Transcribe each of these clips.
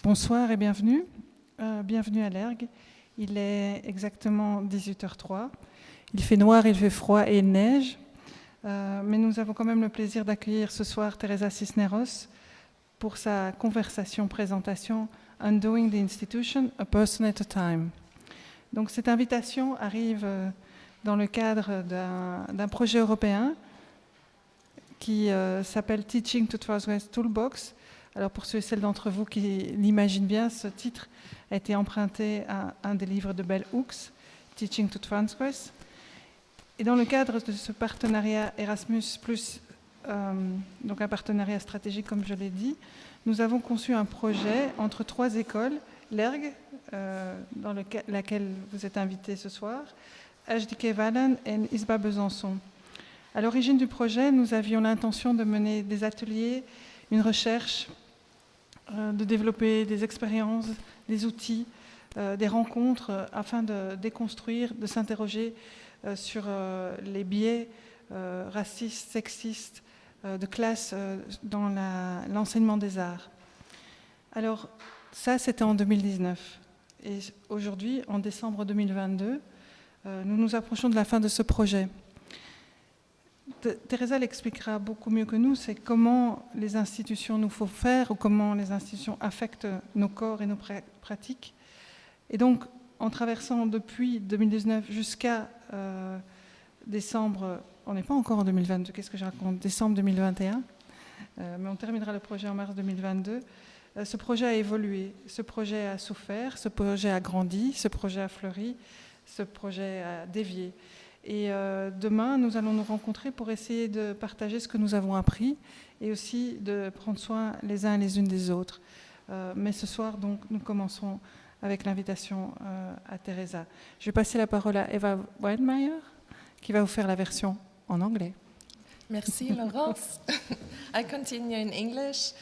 Bonsoir et bienvenue. Bienvenue à l'ERG. Il est exactement 18h03. Il fait noir, il fait froid et il neige. Mais nous avons quand même le plaisir d'accueillir ce soir Teresa Cisneros pour sa présentation Undoing the Institution, a Person at a Time. Donc cette invitation arrive dans le cadre d'un projet européen qui s'appelle Teaching to Transgress Toolbox. Alors pour ceux et celles d'entre vous qui l'imaginent bien, ce titre a été emprunté à un des livres de Bell Hooks, Teaching to Transgress. Et dans le cadre de ce partenariat Erasmus+, donc un partenariat stratégique comme je l'ai dit, nous avons conçu un projet entre 3 écoles, l'ERG, dans laquelle vous êtes invités ce soir, HDK Valand et ISBA Besançon. À l'origine du projet, nous avions l'intention de mener des ateliers, une recherche, de développer des expériences, des outils, des rencontres, afin de déconstruire, de s'interroger sur les biais racistes, sexistes, de classe dans l'enseignement des arts. Alors, ça, c'était en 2019. Et aujourd'hui, en décembre 2022, nous nous approchons de la fin de ce projet. Teresa l'expliquera beaucoup mieux que nous, c'est comment les institutions nous font faire ou comment les institutions affectent nos corps et nos pratiques. Et donc, en traversant depuis 2019 jusqu'à décembre, on n'est pas encore en 2022, qu'est-ce que je raconte, décembre 2021, mais on terminera le projet en mars 2022. Ce projet a évolué, ce projet a souffert, ce projet a grandi, ce projet a fleuri, ce projet a dévié. Et demain, nous allons nous rencontrer pour essayer de partager ce que nous avons appris et aussi de prendre soin les uns et les unes des autres. Mais ce soir, donc, nous commençons avec l'invitation à Teresa. Je vais passer la parole à Eva Weidmeier, qui va vous faire la version en anglais. Merci, Laurence. I continue in English.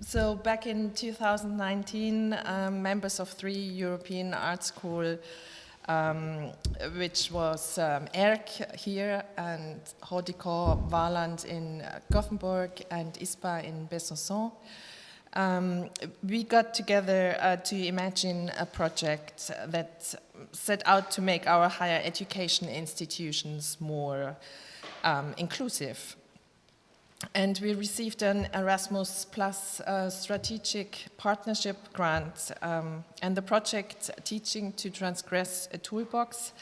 So back in 2019, members of 3 European art schools, which was ERG here and HDK Valand in Göteborg and ISBA in Besançon. We got together to imagine a project that set out to make our higher education institutions more inclusive. And we received an Erasmus Plus strategic partnership grant, and the project Teaching to Transgress a Toolbox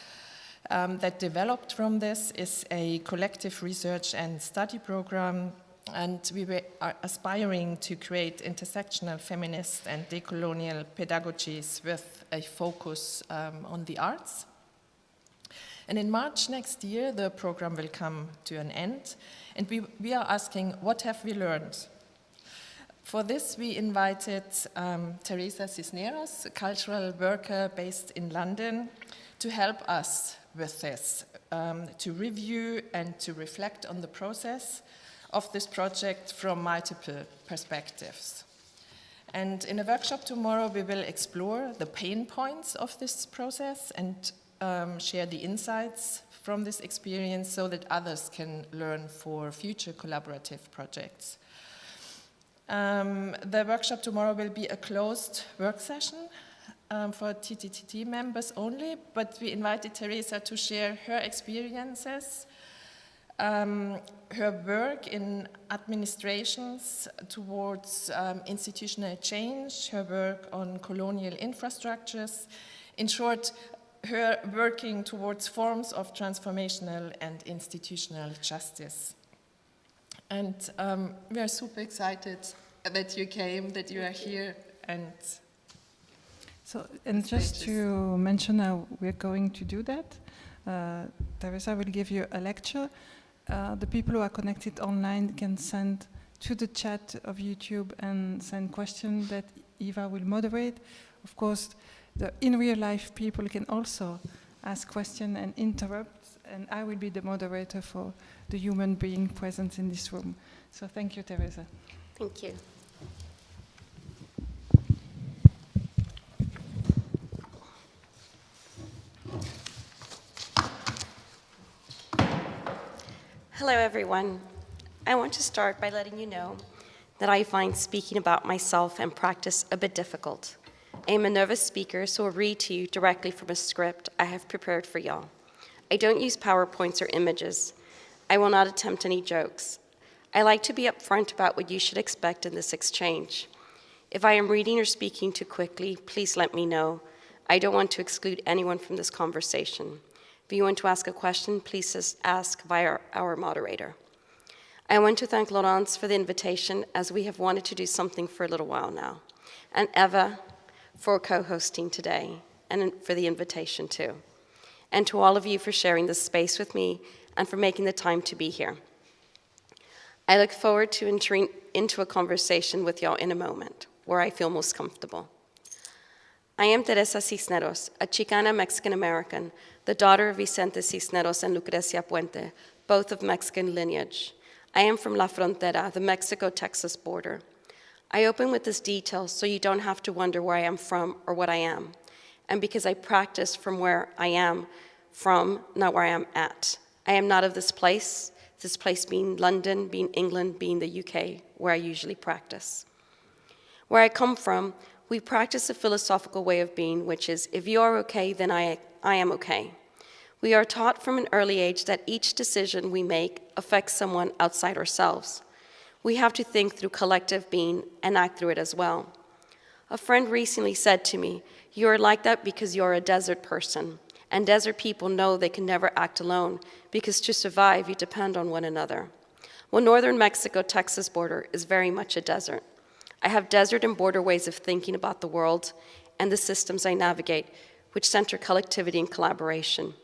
that developed from this is a collective research and study program, and we are aspiring to create intersectional feminist and decolonial pedagogies with a focus on the arts. And in March next year, the program will come to an end, and we are asking, what have we learned? For this, we invited Teresa Cisneros, a cultural worker based in London, to help us with this, to review and to reflect on the process of this project from multiple perspectives. And in a workshop tomorrow, we will explore the pain points of this process and share the insights from this experience so that others can learn for future collaborative projects. The workshop tomorrow will be a closed work session for TTTT members only, but we invited Teresa to share her experiences, her work in administrations towards institutional change, her work on colonial infrastructures, in short, her working towards forms of transformational and institutional justice. And we are super excited that you came, that you are here. And just to mention how we're going to do that, Teresa will give you a lecture. The people who are connected online can send to the chat of YouTube and send questions that Eva will moderate. Of course, in real life, people can also ask questions and interrupt, and I will be the moderator for the human being present in this room. So thank you, Teresa. Thank you. Hello, everyone. I want to start by letting you know that I find speaking about myself and practice a bit difficult. I am a nervous speaker, so I'll read to you directly from a script I have prepared for y'all. I don't use PowerPoints or images. I will not attempt any jokes. I like to be upfront about what you should expect in this exchange. If I am reading or speaking too quickly, please let me know. I don't want to exclude anyone from this conversation. If you want to ask a question, please just ask via our moderator. I want to thank Laurence for the invitation, as we have wanted to do something for a little while now, and Eva for co-hosting today, and for the invitation too. And to all of you for sharing this space with me and for making the time to be here. I look forward to entering into a conversation with y'all in a moment, where I feel most comfortable. I am Teresa Cisneros, a Chicana Mexican-American, the daughter of Vicente Cisneros and Lucrecia Puente, both of Mexican lineage. I am from La Frontera, the Mexico-Texas border. I open with this detail so you don't have to wonder where I am from or what I am, and because I practice from where I am from, not where I am at. I am not of this place being London, being England, being the UK, where I usually practice. Where I come from, we practice a philosophical way of being, which is, if you are okay, then I am okay. We are taught from an early age that each decision we make affects someone outside ourselves. We have to think through collective being and act through it as well. A friend recently said to me, "You are like that because you are a desert person, and desert people know they can never act alone, because to survive, you depend on one another." Well, northern Mexico-Texas border is very much a desert. I have desert and border ways of thinking about the world and the systems I navigate, which center collectivity and collaboration.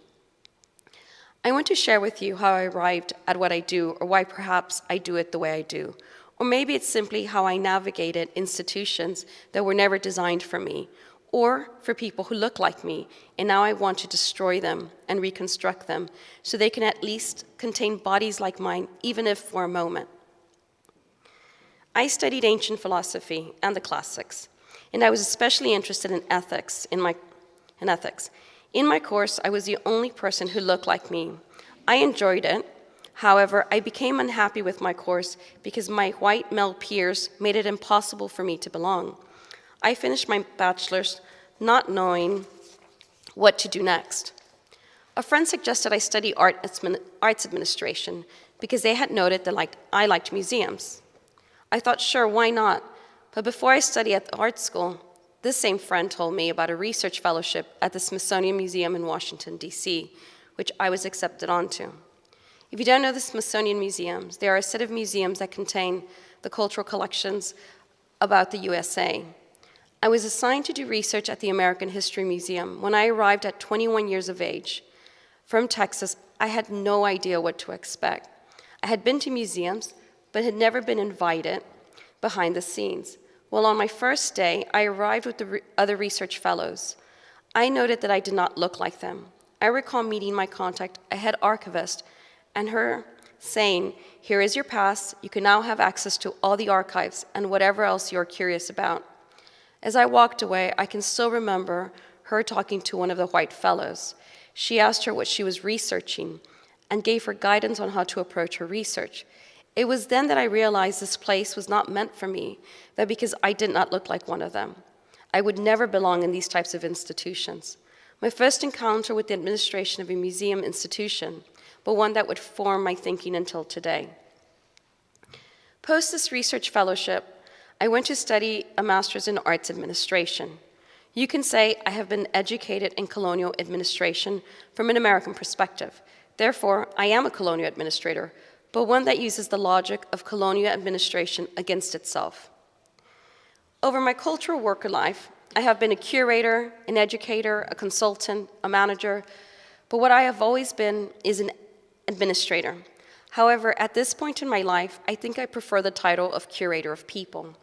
I want to share with you how I arrived at what I do, or why perhaps I do it the way I do. Or maybe it's simply how I navigated institutions that were never designed for me, or for people who look like me, and now I want to destroy them and reconstruct them so they can at least contain bodies like mine, even if for a moment. I studied ancient philosophy and the classics, and I was especially interested in ethics. In my course, I was the only person who looked like me. I enjoyed it. However, I became unhappy with my course because my white male peers made it impossible for me to belong. I finished my bachelor's not knowing what to do next. A friend suggested I study arts administration because they had noted that I liked museums. I thought, sure, why not? But before I studied at the art school, this same friend told me about a research fellowship at the Smithsonian Museum in Washington, D.C., which I was accepted onto. If you don't know the Smithsonian Museums, they are a set of museums that contain the cultural collections about the USA. I was assigned to do research at the American History Museum when I arrived at 21 years of age. From Texas, I had no idea what to expect. I had been to museums, but had never been invited behind the scenes. Well, on my first day, I arrived with the other research fellows. I noted that I did not look like them. I recall meeting my contact, a head archivist, and her saying, "Here is your pass. You can now have access to all the archives and whatever else you're curious about." As I walked away, I can still remember her talking to one of the white fellows. She asked her what she was researching and gave her guidance on how to approach her research. It was then that I realized this place was not meant for me, that because I did not look like one of them, I would never belong in these types of institutions. My first encounter with the administration of a museum institution, but one that would form my thinking until today. Post this research fellowship, I went to study a master's in arts administration. You can say I have been educated in colonial administration from an American perspective. Therefore, I am a colonial administrator, but one that uses the logic of colonial administration against itself. Over my cultural worker life, I have been a curator, an educator, a consultant, a manager, but what I have always been is an administrator. However, at this point in my life, I think I prefer the title of curator of people.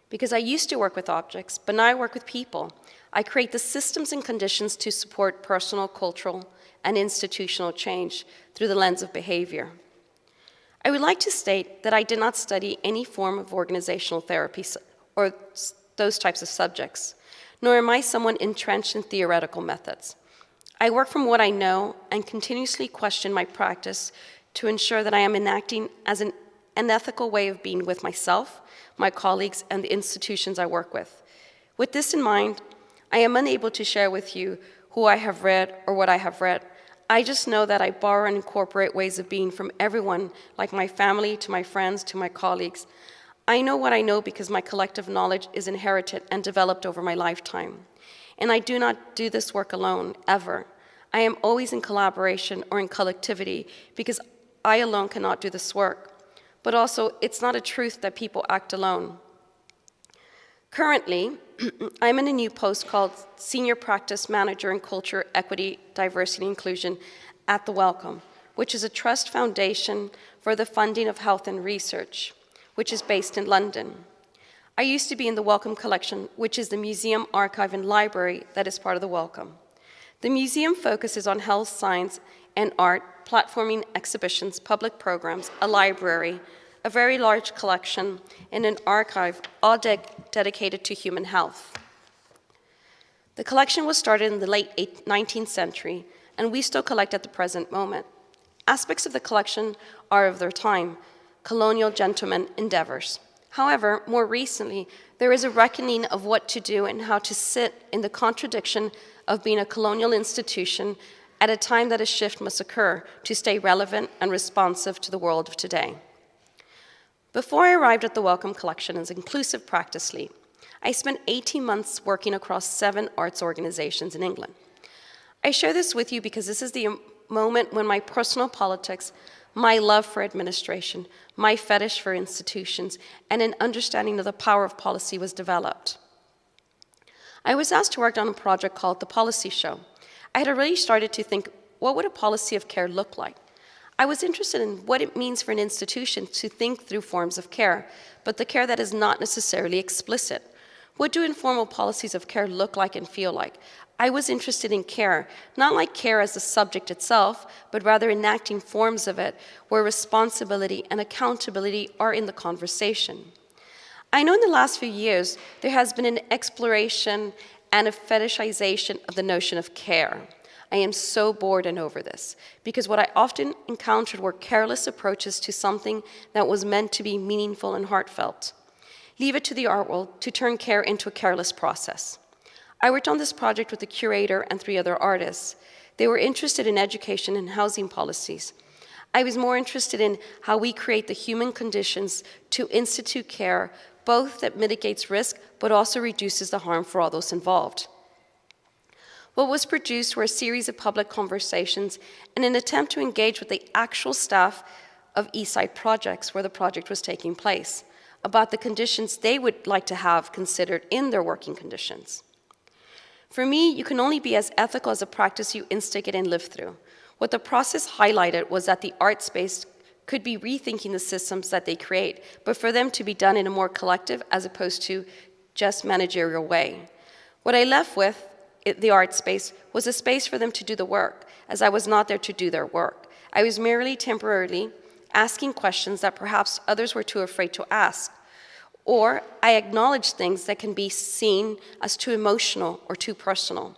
Because I used to work with objects, but now I work with people. I create the systems and conditions to support personal, cultural, and institutional change through the lens of behavior. I would like to state that I did not study any form of organizational therapy or those types of subjects, nor am I someone entrenched in theoretical methods. I work from what I know and continuously question my practice to ensure that I am enacting as an and ethical way of being with myself, my colleagues, and the institutions I work with. With this in mind, I am unable to share with you who I have read or what I have read. I just know that I borrow and incorporate ways of being from everyone, like my family, to my friends, to my colleagues. I know what I know because my collective knowledge is inherited and developed over my lifetime. And I do not do this work alone, ever. I am always in collaboration or in collectivity because I alone cannot do this work. But also, it's not a truth that people act alone. Currently, I'm in a new post called Senior Practice Manager in Culture, Equity, Diversity, and Inclusion at the Wellcome, which is a trust foundation for the funding of health and research, which is based in London. I used to be in the Wellcome Collection, which is the museum, archive, and library that is part of the Wellcome. The museum focuses on health, science, and art, platforming exhibitions, public programs, a library, a very large collection, and an archive, all dedicated to human health. The collection was started in the late 19th century, and we still collect at the present moment. Aspects of the collection are of their time, colonial gentleman endeavors. However, more recently, there is a reckoning of what to do and how to sit in the contradiction of being a colonial institution at a time that a shift must occur to stay relevant and responsive to the world of today. Before I arrived at the Wellcome Collection as inclusive practice lead, I spent 18 months working across 7 arts organizations in England. I share this with you because this is the moment when my personal politics, my love for administration, my fetish for institutions, and an understanding of the power of policy was developed. I was asked to work on a project called The Policy Show. I had already started to think, what would a policy of care look like? I was interested in what it means for an institution to think through forms of care, but the care that is not necessarily explicit. What do informal policies of care look like and feel like? I was interested in care, not like care as a subject itself, but rather enacting forms of it where responsibility and accountability are in the conversation. I know in the last few years, there has been an exploration and a fetishization of the notion of care. I am so bored and over this, because what I often encountered were careless approaches to something that was meant to be meaningful and heartfelt. Leave it to the art world to turn care into a careless process. I worked on this project with the curator and 3 other artists. They were interested in education and housing policies. I was more interested in how we create the human conditions to institute care, both that mitigates risk, but also reduces the harm for all those involved. What was produced were a series of public conversations in an attempt to engage with the actual staff of Eastside projects where the project was taking place, about the conditions they would like to have considered in their working conditions. For me, you can only be as ethical as a practice you instigate and live through. What the process highlighted was that the art space could be rethinking the systems that they create, but for them to be done in a more collective as opposed to just managerial way. What I left with, the art space, was a space for them to do the work, as I was not there to do their work. I was merely temporarily asking questions that perhaps others were too afraid to ask, or I acknowledged things that can be seen as too emotional or too personal.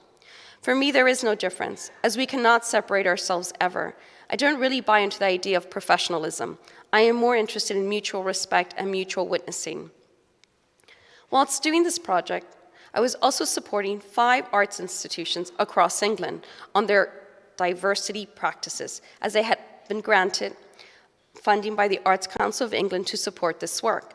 For me, there is no difference, as we cannot separate ourselves ever. I don't really buy into the idea of professionalism. I am more interested in mutual respect and mutual witnessing. Whilst doing this project, I was also supporting 5 arts institutions across England on their diversity practices, as they had been granted funding by the Arts Council of England to support this work.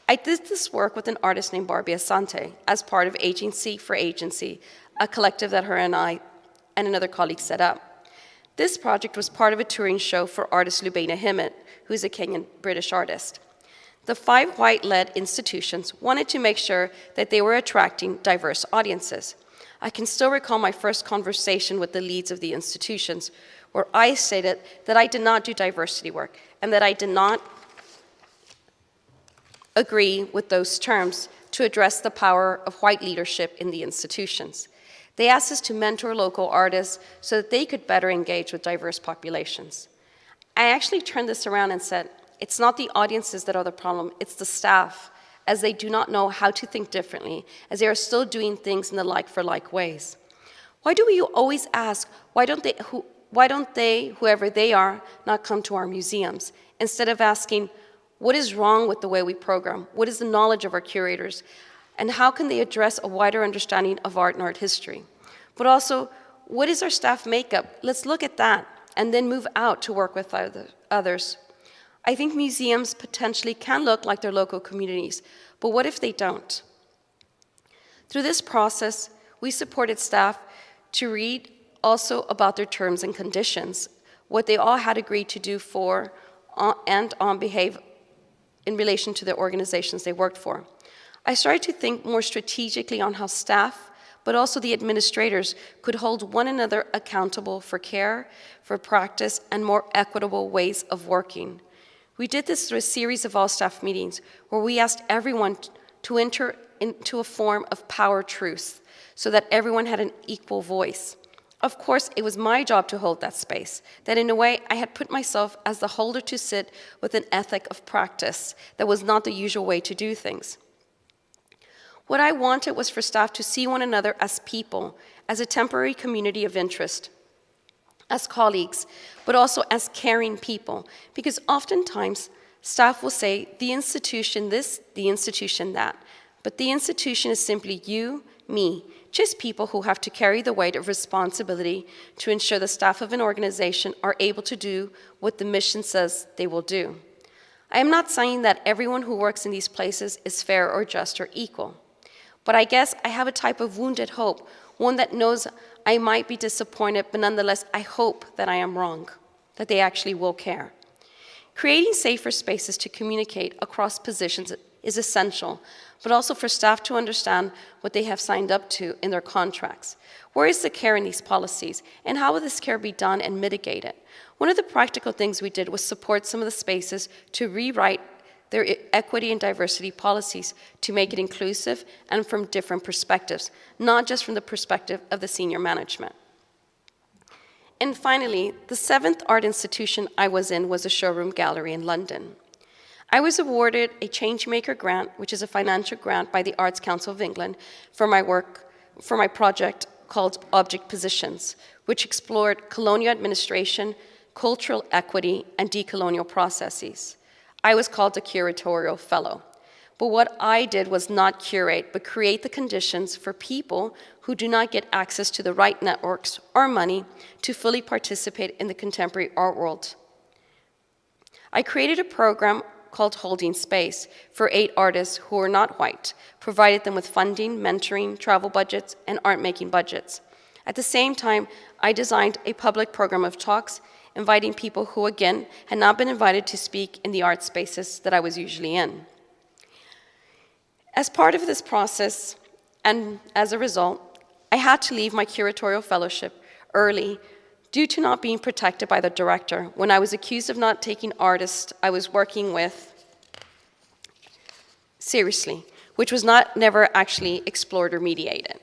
I did this work with an artist named Barbie Asante as part of Agency for Agency, a collective that her and I and another colleague set up. This project was part of a touring show for artist Lubena Himmet, who's a Kenyan-British artist. The 5 white-led institutions wanted to make sure that they were attracting diverse audiences. I can still recall my first conversation with the leads of the institutions, where I stated that I did not do diversity work and that I did not agree with those terms to address the power of white leadership in the institutions. They asked us to mentor local artists so that they could better engage with diverse populations. I actually turned this around and said, it's not the audiences that are the problem, it's the staff, as they do not know how to think differently, as they are still doing things in the like-for-like ways. Why do we always ask, why don't they, whoever they are, not come to our museums, instead of asking, What is wrong with the way we program? What is the knowledge of our curators? And how can they address a wider understanding of art and art history? But also, what is our staff makeup? Let's look at that and then move out to work with others. I think museums potentially can look like their local communities, but what if they don't? Through this process, we supported staff to read also about their terms and conditions, what they all had agreed to do for and on behalf in relation to the organizations they worked for. I started to think more strategically on how staff, but also the administrators, could hold one another accountable for care, for practice, and more equitable ways of working. We did this through a series of all-staff meetings where we asked everyone to enter into a form of power truce so that everyone had an equal voice. Of course, it was my job to hold that space, that in a way I had put myself as the holder to sit with an ethic of practice that was not the usual way to do things. What I wanted was for staff to see one another as people, as a temporary community of interest, as colleagues, but also as caring people, because oftentimes staff will say, the institution this, the institution that, but the institution is simply you, me, just people who have to carry the weight of responsibility to ensure the staff of an organization are able to do what the mission says they will do. I am not saying that everyone who works in these places is fair or just or equal, but I guess I have a type of wounded hope, one that knows I might be disappointed, but nonetheless I hope that I am wrong, that they actually will care. Creating safer spaces to communicate across positions is essential, but also for staff to understand what they have signed up to in their contracts. Where is the care in these policies, and how will this care be done and mitigated? One of the practical things we did was support some of the spaces to rewrite their equity and diversity policies to make it inclusive and from different perspectives, not just from the perspective of the senior management. And finally, the 7th art institution I was in was a showroom gallery in London. I was awarded a Changemaker grant, which is a financial grant by the Arts Council of England for my project called Object Positions, which explored colonial administration, cultural equity, and decolonial processes. I was called a curatorial fellow. But what I did was not curate, but create the conditions for people who do not get access to the right networks or money to fully participate in the contemporary art world. I created a program called Holding Space for 8 artists who were not white, provided them with funding, mentoring, travel budgets, and art-making budgets. At the same time, I designed a public program of talks, inviting people who, again, had not been invited to speak in the art spaces that I was usually in. As part of this process, and as a result, I had to leave my curatorial fellowship early due to not being protected by the director when I was accused of not taking artists I was working with seriously, which was never actually explored or mediated.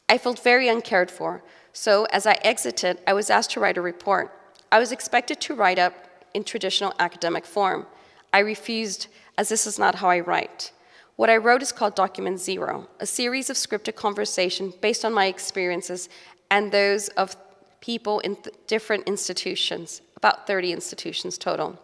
I felt very uncared for, so as I exited, I was asked to write a report. I was expected to write up in traditional academic form. I refused, as this is not how I write. What I wrote is called Document Zero, a series of scripted conversation based on my experiences and those of people in different institutions, about 30 institutions total.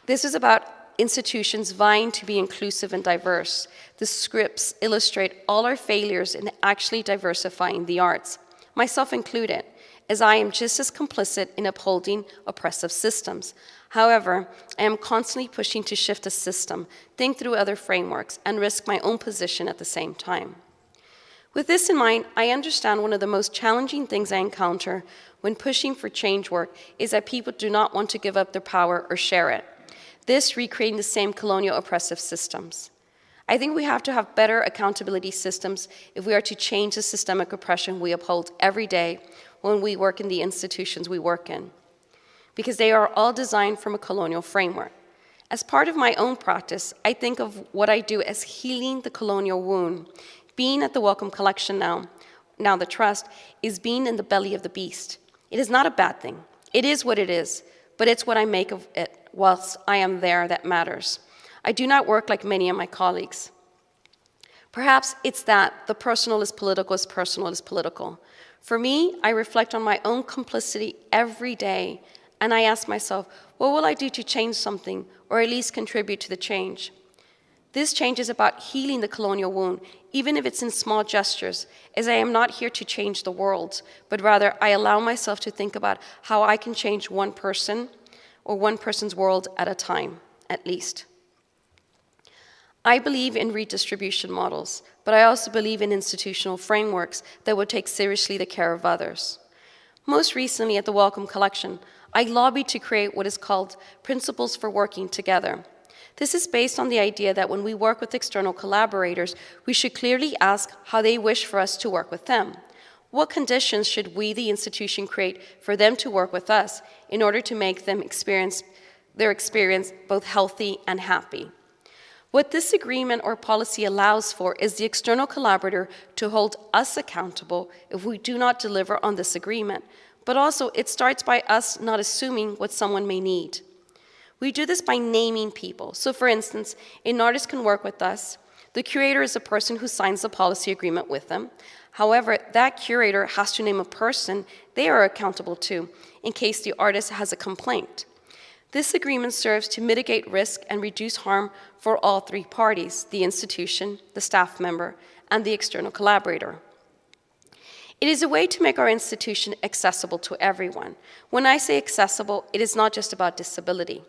This is about institutions vying to be inclusive and diverse. The scripts illustrate all our failures in actually diversifying the arts, myself included, as I am just as complicit in upholding oppressive systems. However, I am constantly pushing to shift the system, think through other frameworks, and risk my own position at the same time. With this in mind, I understand one of the most challenging things I encounter when pushing for change work is that people do not want to give up their power or share it. This recreating the same colonial oppressive systems. I think we have to have better accountability systems if we are to change the systemic oppression we uphold every day when we work in the institutions we work in, because they are all designed from a colonial framework. As part of my own practice, I think of what I do as healing the colonial wound. Being at the Wellcome Collection now the Trust, is being in the belly of the beast. It is not a bad thing. It is what it is, but it's what I make of it whilst I am there that matters. I do not work like many of my colleagues. Perhaps it's that the personal is political as personal is political. For me, I reflect on my own complicity every day and I ask myself, what will I do to change something, or at least contribute to the change? This change is about healing the colonial wound, even if it's in small gestures, as I am not here to change the world, but rather I allow myself to think about how I can change one person or one person's world at a time, at least. I believe in redistribution models, but I also believe in institutional frameworks that would take seriously the care of others. Most recently at the Wellcome Collection, I lobbied to create what is called Principles for Working Together. This is based on the idea that when we work with external collaborators, we should clearly ask how they wish for us to work with them. What conditions should we, the institution, create for them to work with us in order to make them their experience both healthy and happy? What this agreement or policy allows for is the external collaborator to hold us accountable if we do not deliver on this agreement, but also it starts by us not assuming what someone may need. We do this by naming people. So for instance, an artist can work with us. The curator is the person who signs the policy agreement with them. However, that curator has to name a person they are accountable to in case the artist has a complaint. This agreement serves to mitigate risk and reduce harm for all three parties, the institution, the staff member, and the external collaborator. It is a way to make our institution accessible to everyone. When I say accessible, it is not just about disability.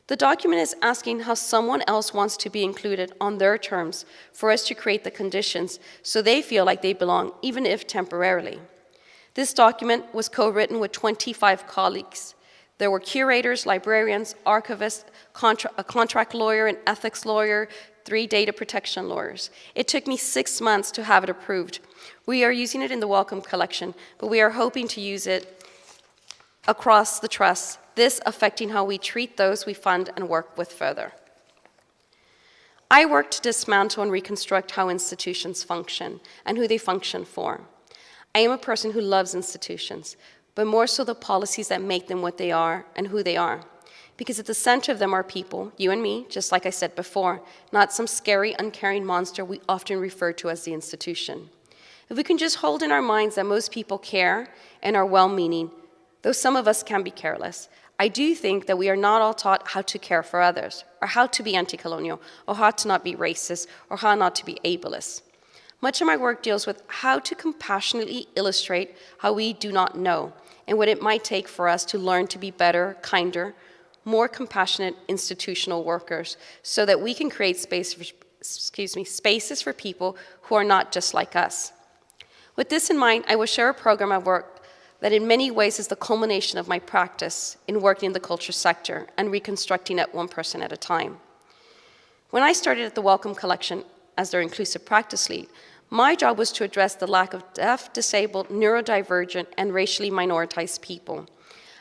The document is asking how someone else wants to be included on their terms for us to create the conditions so they feel like they belong, even if temporarily. This document was co-written with 25 colleagues. There were curators, librarians, archivists, a contract lawyer, an ethics lawyer, 3 data protection lawyers. It took me 6 months to have it approved. We are using it in the Wellcome Collection, but we are hoping to use it across the Trust, this affecting how we treat those we fund and work with further. I work to dismantle and reconstruct how institutions function and who they function for. I am a person who loves institutions, but more so the policies that make them what they are and who they are. Because at the center of them are people, you and me, just like I said before, not some scary, uncaring monster we often refer to as the institution. If we can just hold in our minds that most people care and are well-meaning, though some of us can be careless, I do think that we are not all taught how to care for others, or how to be anti-colonial, or how to not be racist, or how not to be ableist. Much of my work deals with how to compassionately illustrate how we do not know, and what it might take for us to learn to be better, kinder, more compassionate institutional workers, so that we can create spaces for people who are not just like us. With this in mind, I will share a program of work that in many ways is the culmination of my practice in working in the culture sector and reconstructing it one person at a time. When I started at the Wellcome Collection as their inclusive practice lead, my job was to address the lack of deaf, disabled, neurodivergent, and racially minoritized people,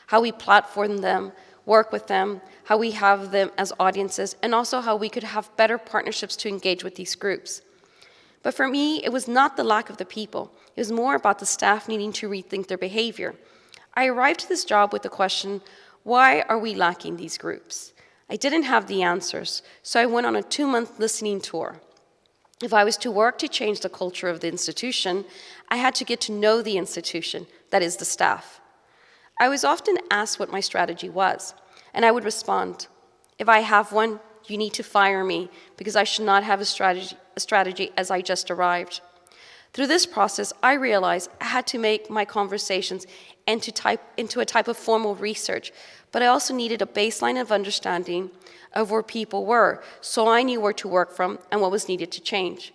how we platform them, work with them, how we have them as audiences, and also how we could have better partnerships to engage with these groups. But for me, it was not the lack of the people. It was more about the staff needing to rethink their behavior. I arrived to this job with the question, why are we lacking these groups? I didn't have the answers, so I went on a 2-month listening tour. If I was to work to change the culture of the institution, I had to get to know the institution, that is the staff. I was often asked what my strategy was, and I would respond, if I have one, you need to fire me because I should not have a strategy as I just arrived. Through this process, I realized I had to make my conversations into a type of formal research, but I also needed a baseline of understanding of where people were, so I knew where to work from and what was needed to change.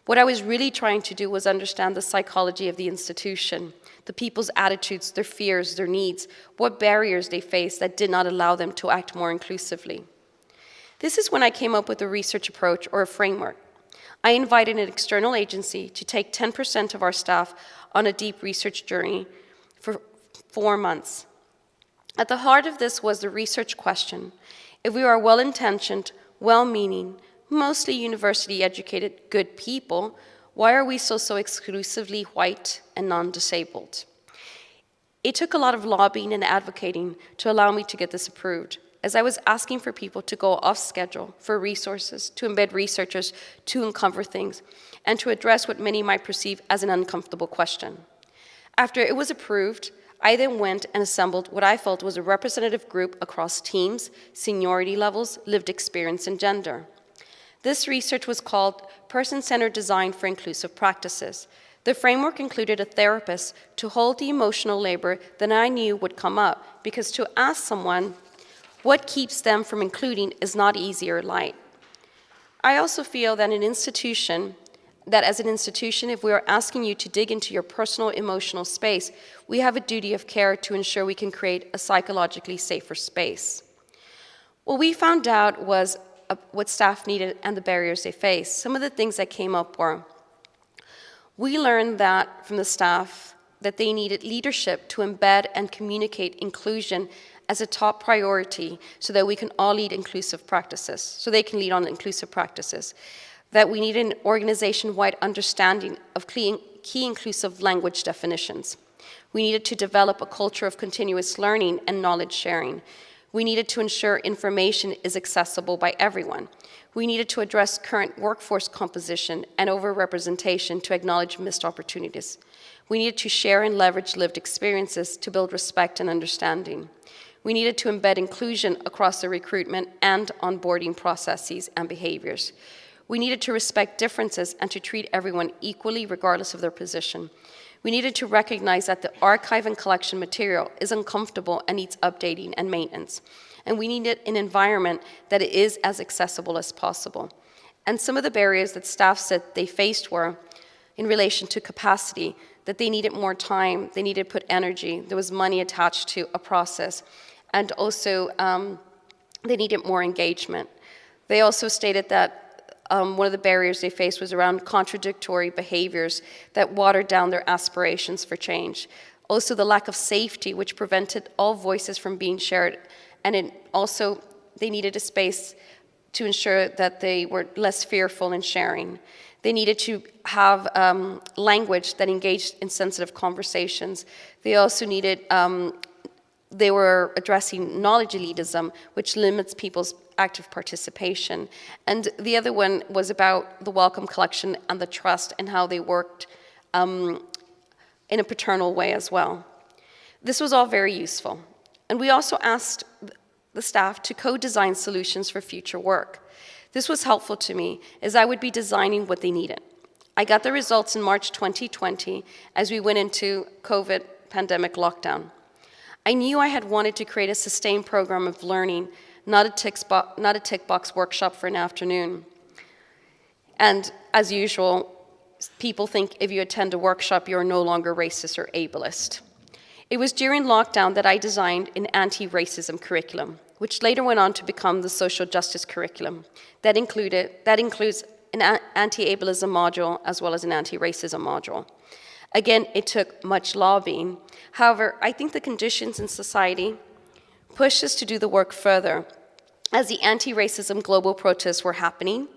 What I was really trying to do was understand the psychology of the institution, the people's attitudes, their fears, their needs, what barriers they faced that did not allow them to act more inclusively. This is when I came up with a research approach or a framework. I invited an external agency to take 10% of our staff on a deep research journey for 4 months. At the heart of this was the research question: if we are well-intentioned, well-meaning, mostly university-educated, good people, why are we so exclusively white and non-disabled? It took a lot of lobbying and advocating to allow me to get this approved, as I was asking for people to go off schedule for resources, to embed researchers, to uncover things, and to address what many might perceive as an uncomfortable question. After it was approved, I then went and assembled what I felt was a representative group across teams, seniority levels, lived experience, and gender. This research was called Person-Centered Design for Inclusive Practices. The framework included a therapist to hold the emotional labor that I knew would come up, because to ask someone what keeps them from including is not easy or light. I also feel that as an institution, if we are asking you to dig into your personal emotional space, we have a duty of care to ensure we can create a psychologically safer space. What we found out was what staff needed and the barriers they faced. Some of the things that came up were, we learned that from the staff that they needed leadership to embed and communicate inclusion as a top priority so that we can all lead inclusive practices, so they can lead on inclusive practices. That we need an organization-wide understanding of key inclusive language definitions. We needed to develop a culture of continuous learning and knowledge sharing. We needed to ensure information is accessible by everyone. We needed to address current workforce composition and overrepresentation to acknowledge missed opportunities. We needed to share and leverage lived experiences to build respect and understanding. We needed to embed inclusion across the recruitment and onboarding processes and behaviors. We needed to respect differences and to treat everyone equally regardless of their position. We needed to recognize that the archive and collection material is uncomfortable and needs updating and maintenance. And we needed an environment that is as accessible as possible. And some of the barriers that staff said they faced were in relation to capacity, that they needed more time, they needed to put energy, there was money attached to a process, and also they needed more engagement. They also stated that one of the barriers they faced was around contradictory behaviors that watered down their aspirations for change. Also the lack of safety, which prevented all voices from being shared. And they needed a space to ensure that they were less fearful in sharing. They needed to have language that engaged in sensitive conversations. They also needed, they were addressing knowledge elitism, which limits people's active participation. And the other one was about the welcome collection and the trust and how they worked in a paternal way as well. This was all very useful. And we also asked the staff to co-design solutions for future work. This was helpful to me, as I would be designing what they needed. I got the results in March 2020 as we went into COVID pandemic lockdown. I knew I had wanted to create a sustained program of learning, not a tick box workshop for an afternoon. And as usual, people think if you attend a workshop, you're no longer racist or ableist. It was during lockdown that I designed an anti-racism curriculum, which later went on to become the social justice curriculum. That includes an anti-ableism module as well as an anti-racism module. Again, it took much lobbying. However, I think the conditions in society pushed us to do the work further, as the anti-racism global protests were happening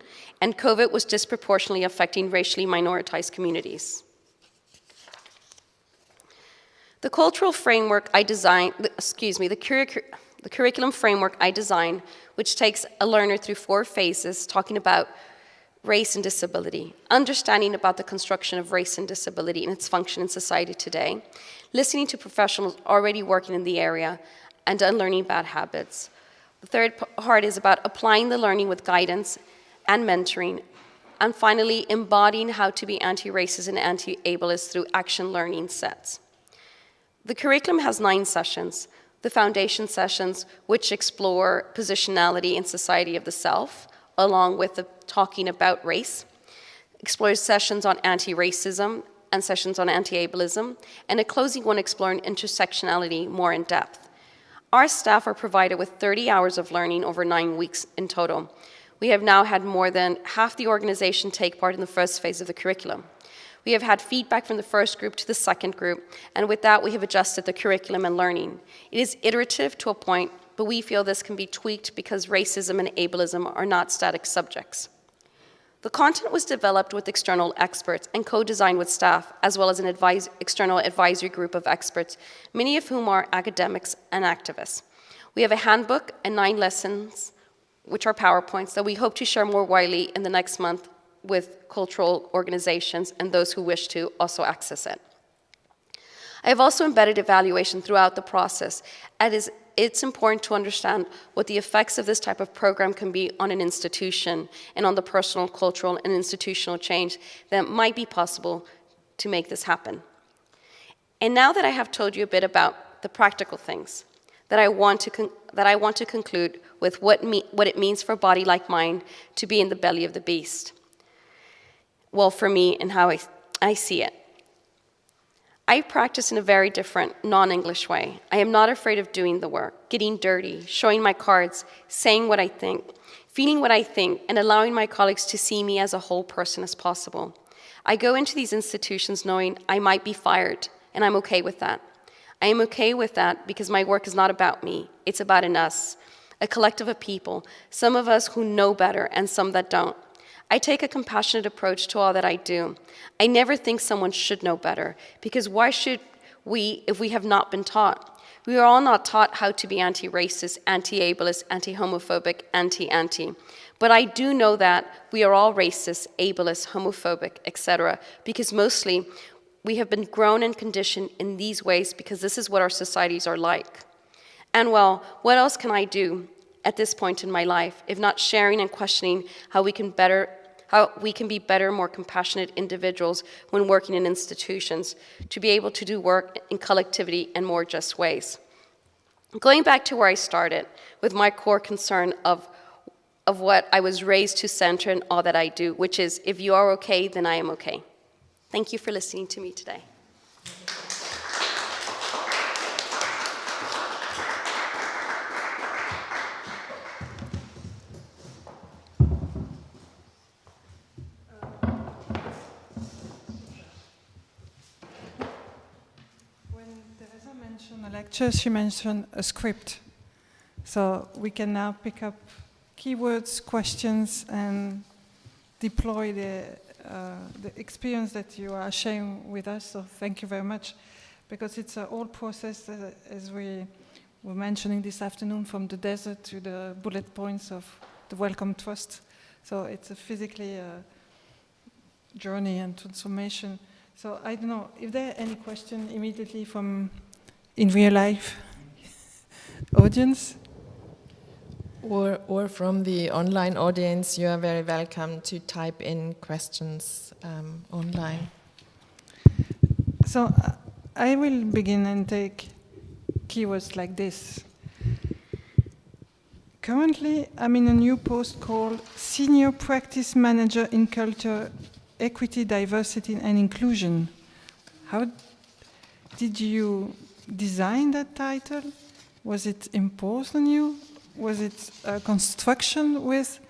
and COVID was disproportionately affecting racially minoritized communities. The cultural framework I designed, the curriculum framework I designed, which takes a learner through 4 phases, talking about race and disability, understanding about the construction of race and disability and its function in society today, listening to professionals already working in the area, and unlearning bad habits. The third part is about applying the learning with guidance and mentoring, and finally, embodying how to be anti-racist and anti-ableist through action learning sets. The curriculum has 9 sessions. The foundation sessions, which explore positionality in society of the self, along with the talking about race, explores sessions on anti-racism and sessions on anti-ableism, and a closing one exploring intersectionality more in depth. Our staff are provided with 30 hours of learning over 9 weeks in total. We have now had more than half the organization take part in the first phase of the curriculum. We have had feedback from the first group to the second group, and with that we have adjusted the curriculum and learning. It is iterative to a point, but we feel this can be tweaked because racism and ableism are not static subjects. The content was developed with external experts and co-designed with staff, as well as an external advisory group of experts, many of whom are academics and activists. We have a handbook and 9 lessons, which are PowerPoints, that we hope to share more widely in the next month with cultural organizations and those who wish to also access it. I have also embedded evaluation throughout the process. It's important to understand what the effects of this type of program can be on an institution and on the personal, cultural, and institutional change that might be possible to make this happen. And now that I have told you a bit about the practical things, that I want to conclude with what it means for a body like mine to be in the belly of the beast. Well, for me and how I see it. I practice in a very different, non-English way. I am not afraid of doing the work, getting dirty, showing my cards, saying what I think, feeling what I think, and allowing my colleagues to see me as a whole person as possible. I go into these institutions knowing I might be fired, and I'm okay with that. I am okay with that because my work is not about me. It's about an us, a collective of people, some of us who know better and some that don't. I take a compassionate approach to all that I do. I never think someone should know better, because why should we if we have not been taught? We are all not taught how to be anti-racist, anti-ableist, anti-homophobic, anti-anti. But I do know that we are all racist, ableist, homophobic, etc., because mostly we have been grown and conditioned in these ways because this is what our societies are like. And well, what else can I do at this point in my life, if not sharing and questioning how we can be better, more compassionate individuals when working in institutions, to be able to do work in collectivity and more just ways. Going back to where I started, with my core concern of what I was raised to center in all that I do, which is, if you are okay, then I am okay. Thank you for listening to me today. A lecture, she mentioned a script. So we can now pick up keywords, questions, and deploy the experience that you are sharing with us. So thank you very much, because it's a whole process, as we were mentioning this afternoon, from the desert to the bullet points of the Wellcome Trust. So it's a physically journey and transformation. So I don't know, if there are any questions immediately from in real life audience? Or from the online audience, you are very welcome to type in questions online. So I will begin and take keywords like this. Currently, I'm in a new post called Senior Practice Manager in Culture, Equity, Diversity and Inclusion. How did you design that title? Was it imposed on you? Was it a construction with?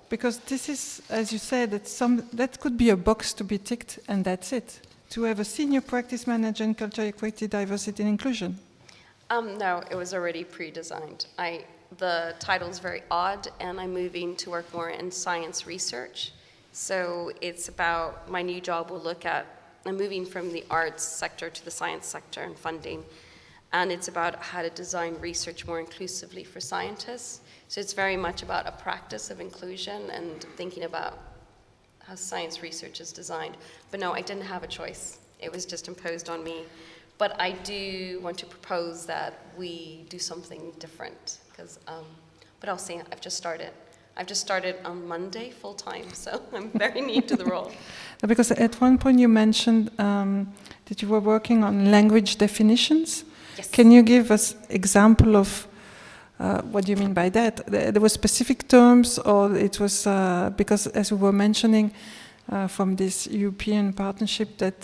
Because this is, as you said, that could be a box to be ticked and that's it. To have a senior practice manager in culture, equity, diversity and inclusion. No, it was already pre-designed. The title is very odd, and I'm moving to work more in science research. So it's about, my new job will look at, I'm moving from the arts sector to the science sector and funding. And it's about how to design research more inclusively for scientists. So it's very much about a practice of inclusion and thinking about how science research is designed. But no, I didn't have a choice. It was just imposed on me. But I do want to propose that we do something different. But I'll see, I've just started on Monday full-time, so I'm very new to the role. Because at one point you mentioned that you were working on language definitions. Yes. Can you give us example of what do you mean by that? There were specific terms, or it was because, as we were mentioning from this European partnership, that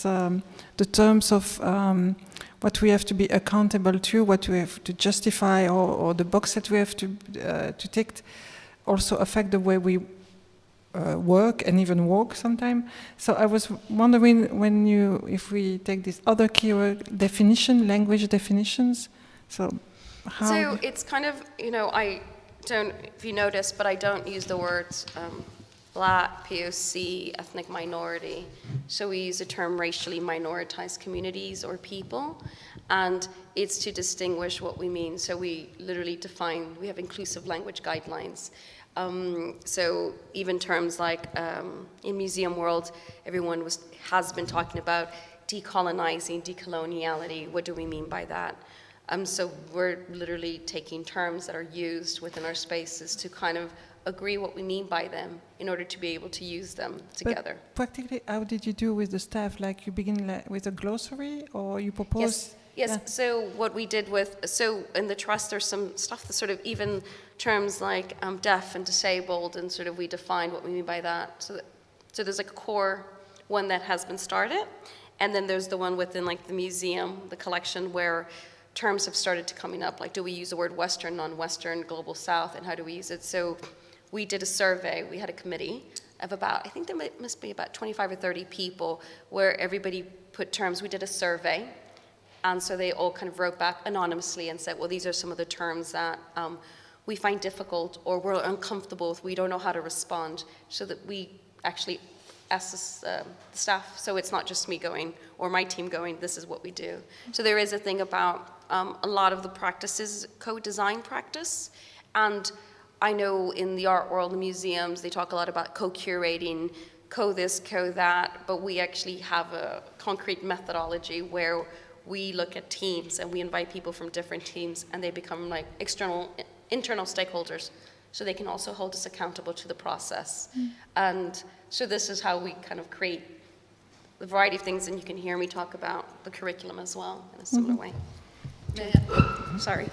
the terms of what we have to be accountable to, what we have to justify, or the box that we have to tick, also affect the way we work and even walk sometimes. So I was wondering, if we take this other keyword definition, language definitions, so how? So it's kind of, I don't, if you notice, but I don't use the words Black, POC, ethnic minority. So we use the term racially minoritized communities or people, and it's to distinguish what we mean. So we literally define, we have inclusive language guidelines. So even terms like in museum world, everyone has been talking about decolonizing, decoloniality. What do we mean by that? So we're literally taking terms that are used within our spaces to kind of agree what we mean by them in order to be able to use them together. But practically, how did you do with the staff? Like you begin with a glossary, or you propose? Yes. Yeah. So what we did so in the trust, there's some stuff that sort of even terms like deaf and disabled, and sort of we define what we mean by that. So there's like a core one that has been started, and then there's the one within like the museum, the collection, where terms have started to coming up, like do we use the word Western, non-Western, Global South, and how do we use it? So we did a survey, we had a committee of about, I think there must be about 25 or 30 people, where everybody put terms. We did a survey, and so they all kind of wrote back anonymously and said, well, these are some of the terms that we find difficult or we're uncomfortable with, we don't know how to respond, so that we actually asked the staff, so it's not just me going or my team going, this is what we do. So there is a thing about a lot of the practices, co-design practice, and I know in the art world, the museums, they talk a lot about co-curating, co-this, co-that, but we actually have a concrete methodology where we look at teams and we invite people from different teams, and they become like internal stakeholders, so they can also hold us accountable to the process. And so this is how we kind of create the variety of things, and you can hear me talk about the curriculum as well in a similar way. Sorry.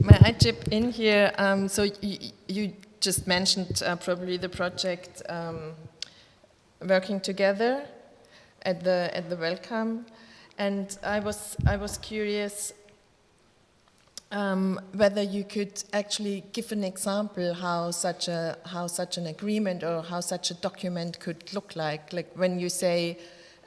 May I chip in here? So you just mentioned probably the project working together at the welcome, and I was curious whether you could actually give an example how such an agreement or how such a document could look like. Like when you say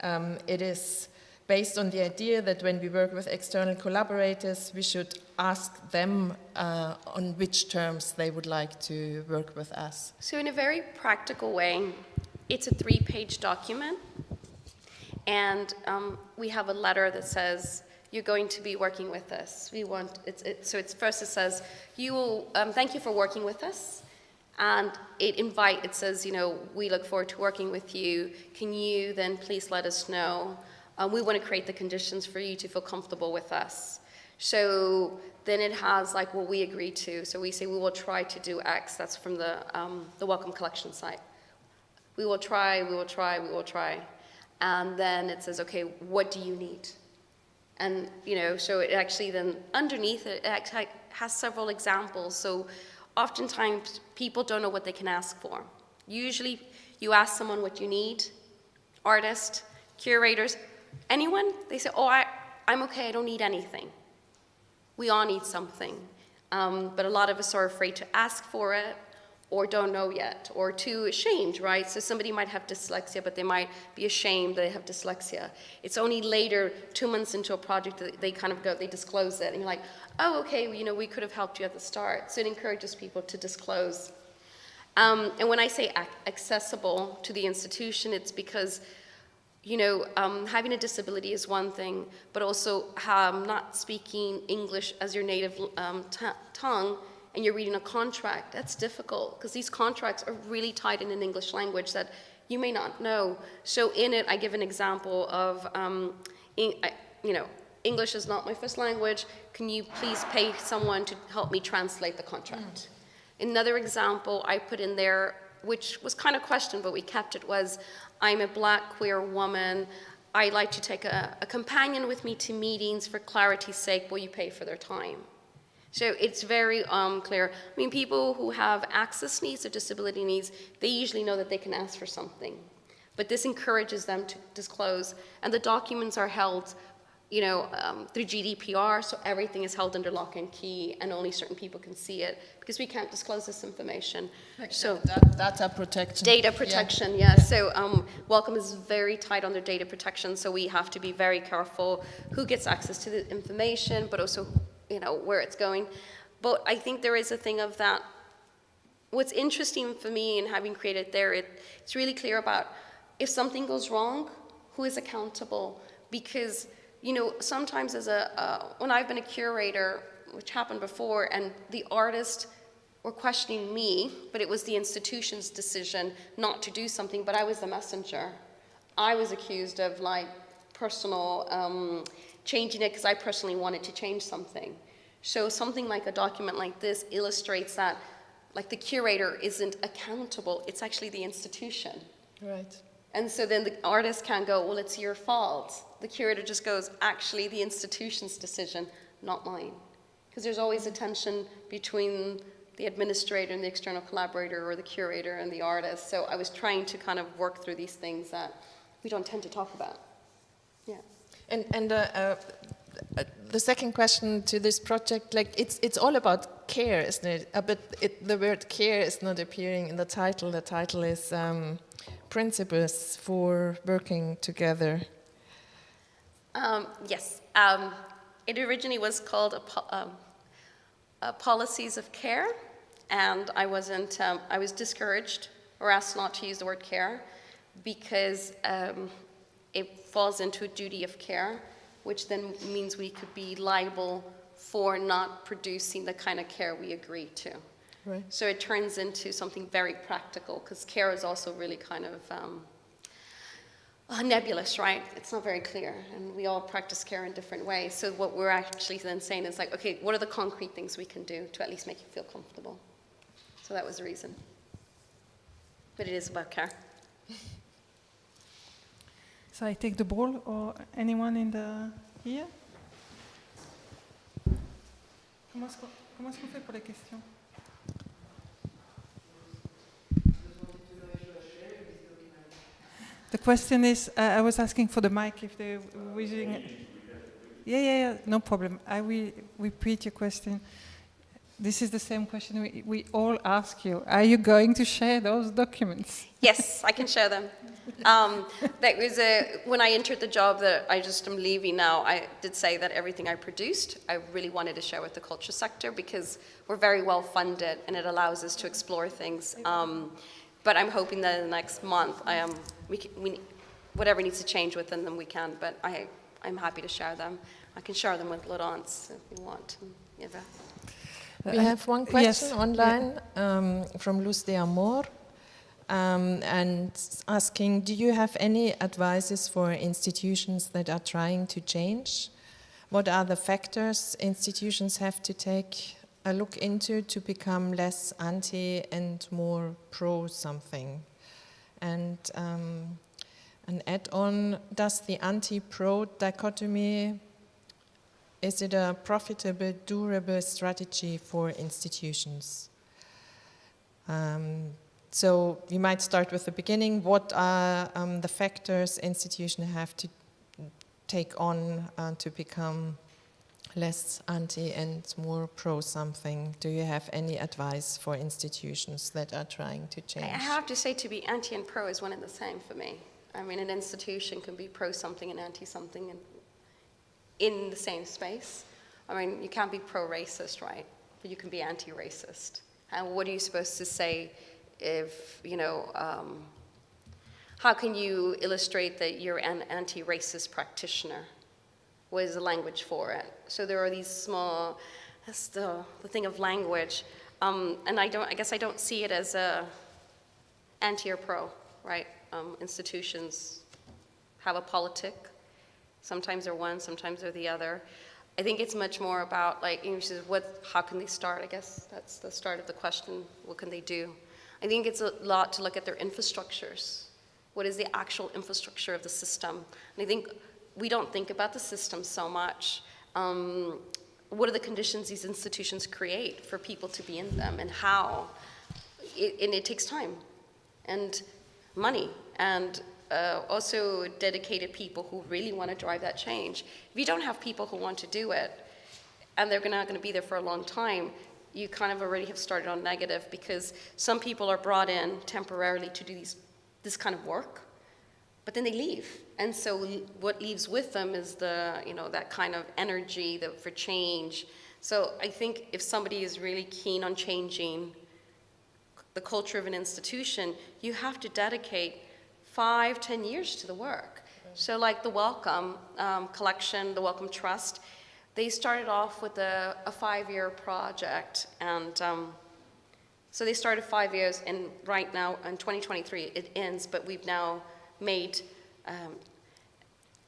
it is based on the idea that when we work with external collaborators, we should ask them on which terms they would like to work with us. So in a very practical way, it's a 3-page document, and we have a letter that says, you're going to be working with us. So it's first it says, you will, thank you for working with us. And it says, we look forward to working with you. Can you then please let us know? We want to create the conditions for you to feel comfortable with us. So then it has like what we agree to. So we say we will try to do X. That's from the Welcome Collection site. We will try, we will try, we will try. And then it says, okay, what do you need? And, so it actually then underneath it actually has several examples. So oftentimes people don't know what they can ask for. Usually you ask someone what you need, artists, curators, anyone, they say, oh, I'm okay, I don't need anything. We all need something. But a lot of us are afraid to ask for it, or don't know yet, or too ashamed, right? So somebody might have dyslexia, but they might be ashamed they have dyslexia. It's only later, 2 months into a project, that they kind of they disclose it, and you're like, oh, okay, we could have helped you at the start. So it encourages people to disclose. And when I say accessible to the institution, it's because having a disability is one thing, but also not speaking English as your native tongue, and you're reading a contract, that's difficult, because these contracts are really tied in an English language that you may not know. So in it, I give an example of, English is not my first language, can you please pay someone to help me translate the contract? Another example I put in there, which was kind of questioned, but we kept it, was, I'm a Black queer woman. I like to take a companion with me to meetings. For clarity's sake, will you pay for their time? So it's very clear. I mean, people who have access needs or disability needs, they usually know that they can ask for something. But this encourages them to disclose. And the documents are held, through GDPR, so everything is held under lock and key, and only certain people can see it, because we can't disclose this information. So data protection. Data protection, yeah. So Welcome is very tight on their data protection, so we have to be very careful who gets access to the information, but also, where it's going. But I think there is a thing of that. What's interesting for me in having created there, it's really clear about if something goes wrong, who is accountable? Because sometimes when I've been a curator, which happened before, and the artist were questioning me, but it was the institution's decision not to do something, but I was the messenger. I was accused of personal changing it because I personally wanted to change something. So something like a document like this illustrates that, like, the curator isn't accountable, it's actually the institution. Right. And so then the artist can't go, well, it's your fault. The curator just goes, actually, the institution's decision, not mine. Because there's always a tension between the administrator and the external collaborator, or the curator and the artist. So I was trying to kind of work through these things that we don't tend to talk about. Yeah. And the second question to this project, like, it's all about care, isn't it? But the word care is not appearing in the title. The title is Principles for Working Together. Yes. It originally was called Policies of Care, and I was discouraged or asked not to use the word care because it falls into a duty of care, which then means we could be liable for not producing the kind of care we agree to. Right. So it turns into something very practical, because care is also really kind of nebulous, right? It's not very clear, and we all practice care in different ways. So what we're actually then saying is, like, okay, what are the concrete things we can do to at least make you feel comfortable? So that was the reason. But it is about care. So I take the ball, or anyone in the here? Comment est-ce qu'on fait pour les questions? The question is, I was asking for the mic if they're using. Yeah, no problem. I will repeat your question. This is the same question we all ask you. Are you going to share those documents? Yes, I can share them. That was when I entered the job that I just am leaving now, I did say that everything I produced, I really wanted to share with the culture sector, because we're very well funded and it allows us to explore things. But I'm hoping that in the next month, whatever needs to change within them, we can. But I'm happy to share them. I can share them with Laurence if you want. Eva. We have one question yes. online from Luz de Amor, and asking, do you have any advices for institutions that are trying to change? What are the factors institutions have to take a look into to become less anti and more pro something? And an add-on, does the anti-pro dichotomy, is it a profitable, durable strategy for institutions? So we might start with the beginning. What are the factors institutions have to take on to become less anti and more pro something? Do you have any advice for institutions that are trying to change? I have to say, to be anti and pro is one and the same for me. I mean, an institution can be pro something and anti something in the same space. I mean, you can't be pro-racist, right? But you can be anti-racist. And what are you supposed to say if, how can you illustrate that you're an anti-racist practitioner? What is the language for it? So there are these small, that's the thing of language. And I guess I don't see it as a anti or pro, right? Institutions have a politic. Sometimes they're one, sometimes they're the other. I think it's much more about, like, how can they start? I guess that's the start of the question. What can they do? I think it's a lot to look at their infrastructures. What is the actual infrastructure of the system? And I think we don't think about the system so much. What are the conditions these institutions create for people to be in them, and how? And it takes time and money, and also dedicated people who really want to drive that change. If you don't have people who want to do it, and they're not going to be there for a long time, you kind of already have started on negative, because some people are brought in temporarily to do this kind of work, but then they leave. And so what leaves with them is that kind of energy for change. So I think if somebody is really keen on changing the culture of an institution, you have to dedicate 5-10 years to the work. So like the Welcome collection, the Welcome Trust, they started off with a 5-year project, and so they started 5 years, and right now in 2023 it ends, but we've now made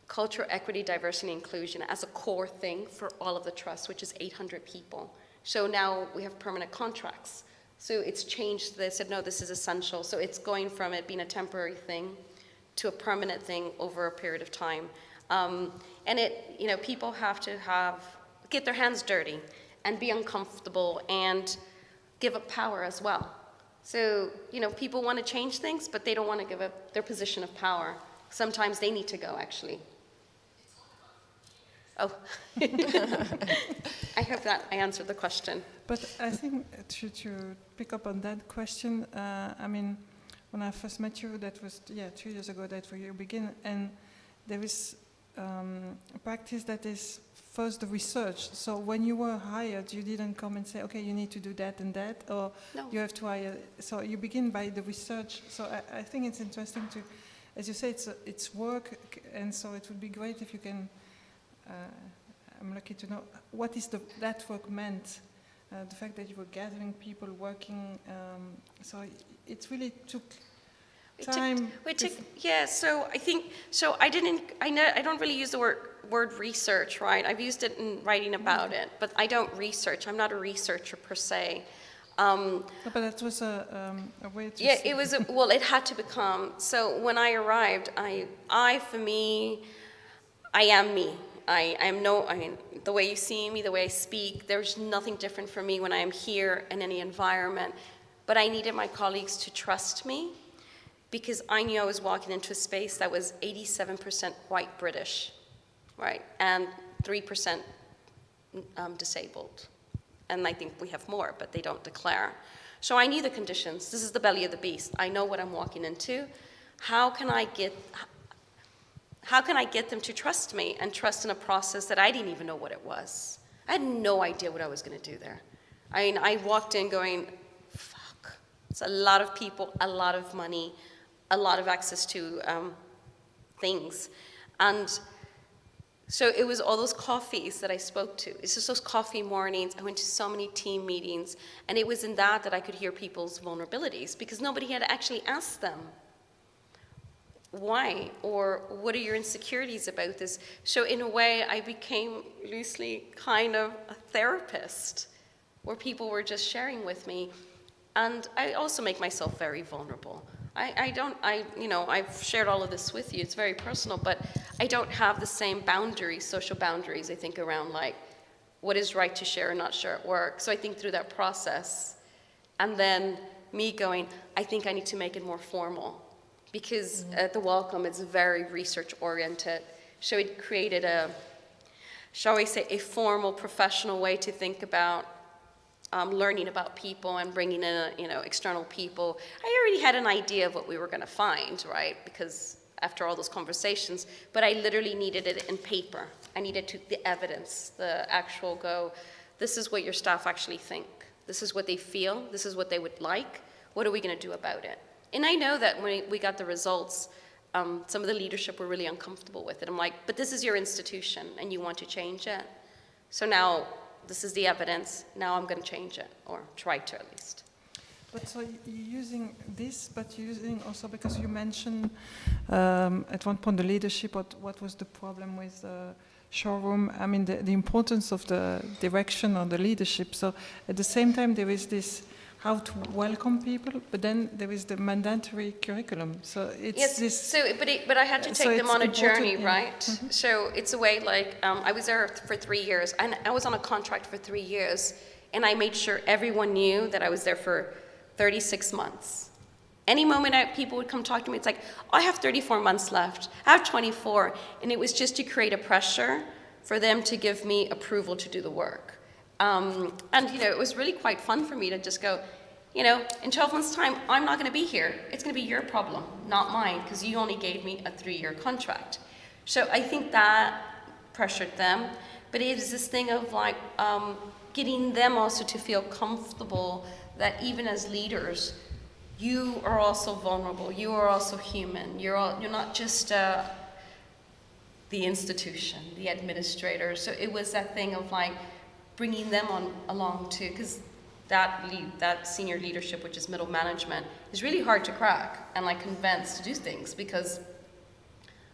culture, equity, diversity, and inclusion as a core thing for all of the trusts, which is 800 people. So now we have permanent contracts. So it's changed. They said, no, this is essential. So it's going from it being a temporary thing to a permanent thing over a period of time. And it, people have to get their hands dirty and be uncomfortable and give up power as well. So, people want to change things, but they don't want to give up their position of power. Sometimes they need to go, actually. Oh, I hope that I answered the question. But I think to pick up on that question, when I first met you, that was 2 years ago that you begin, and there is a practice that is first the research. So when you were hired, you didn't come and say, okay, you need to do that and that, or No. you have to hire. So you begin by the research. So I think it's interesting to, as you say, it's work, and so it would be great if you can. I'm lucky to know what is that work meant. The fact that you were gathering people, working. So it really took time. So I think I don't really use the word research, right? I've used it in writing about it, but I don't research. I'm not a researcher per se. No, but that was a way to. Yeah, it was. It had to become. So when I arrived, for me, I am me. The way you see me, the way I speak, there's nothing different for me when I am here in any environment. But I needed my colleagues to trust me because I knew I was walking into a space that was 87% white British, right? And 3% disabled. And I think we have more, but they don't declare. So I knew the conditions. This is the belly of the beast. I know what I'm walking into. How can I get them to trust me and trust in a process that I didn't even know what it was? I had no idea what I was going to do there. I walked in going, fuck. It's a lot of people, a lot of money, a lot of access to things. And so it was all those coffees that I spoke to. It's just those coffee mornings. I went to so many team meetings. And it was in that I could hear people's vulnerabilities because nobody had actually asked them. Why? Or what are your insecurities about this? So in a way, I became loosely kind of a therapist where people were just sharing with me. And I also make myself very vulnerable. I've shared all of this with you. It's very personal, but I don't have the same boundaries, social boundaries, I think, around like what is right to share and not share at work. So I think through that process, and then me going, I think I need to make it more formal. Because at the Welcome, it's very research-oriented. So it created a formal, professional way to think about learning about people and bringing in, external people. I already had an idea of what we were going to find, right? Because after all those conversations, but I literally needed it in paper. I needed the evidence, the actual this is what your staff actually think. This is what they feel. This is what they would like. What are we going to do about it? And I know that when we got the results, some of the leadership were really uncomfortable with it. I'm like, but this is your institution, and you want to change it. So now this is the evidence. Now I'm going to change it, or try to at least. But so you're using this, but you're using also because you mentioned at one point the leadership. What was the problem with the showroom? I mean, the importance of the direction or the leadership. So at the same time, there is this. How to welcome people, but then there is the mandatory curriculum. So it's this. So, but I had to take them on a journey, right? Mm-hmm. So it's a way like I was there for 3 years, and I was on a contract for 3 years, and I made sure everyone knew that I was there for 36 months. Any moment people would come talk to me, it's like, oh, I have 34 months left. I have 24, and it was just to create a pressure for them to give me approval to do the work. And it was really quite fun for me to just go, in 12 months' time, I'm not going to be here. It's going to be your problem, not mine, because you only gave me a 3-year contract. So I think that pressured them. But it is this thing of like getting them also to feel comfortable that even as leaders, you are also vulnerable. You are also human. You're not just the institution, the administrator. So it was that thing of like, bringing them along too, because that senior leadership, which is middle management, is really hard to crack and like convince to do things because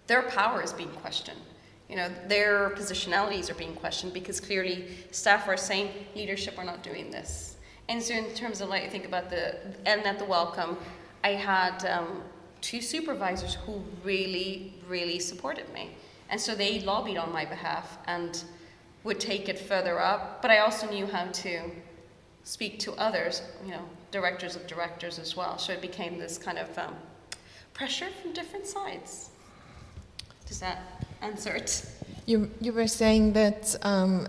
their power is being questioned. You know, their positionalities are being questioned because clearly staff are saying leadership are not doing this. And so in terms of like, think about at the welcome, I had 2 supervisors who really, really supported me. And so they lobbied on my behalf and would take it further up. But I also knew how to speak to others, you know, directors of directors as well. So it became this kind of pressure from different sides. Does that answer it? You were saying that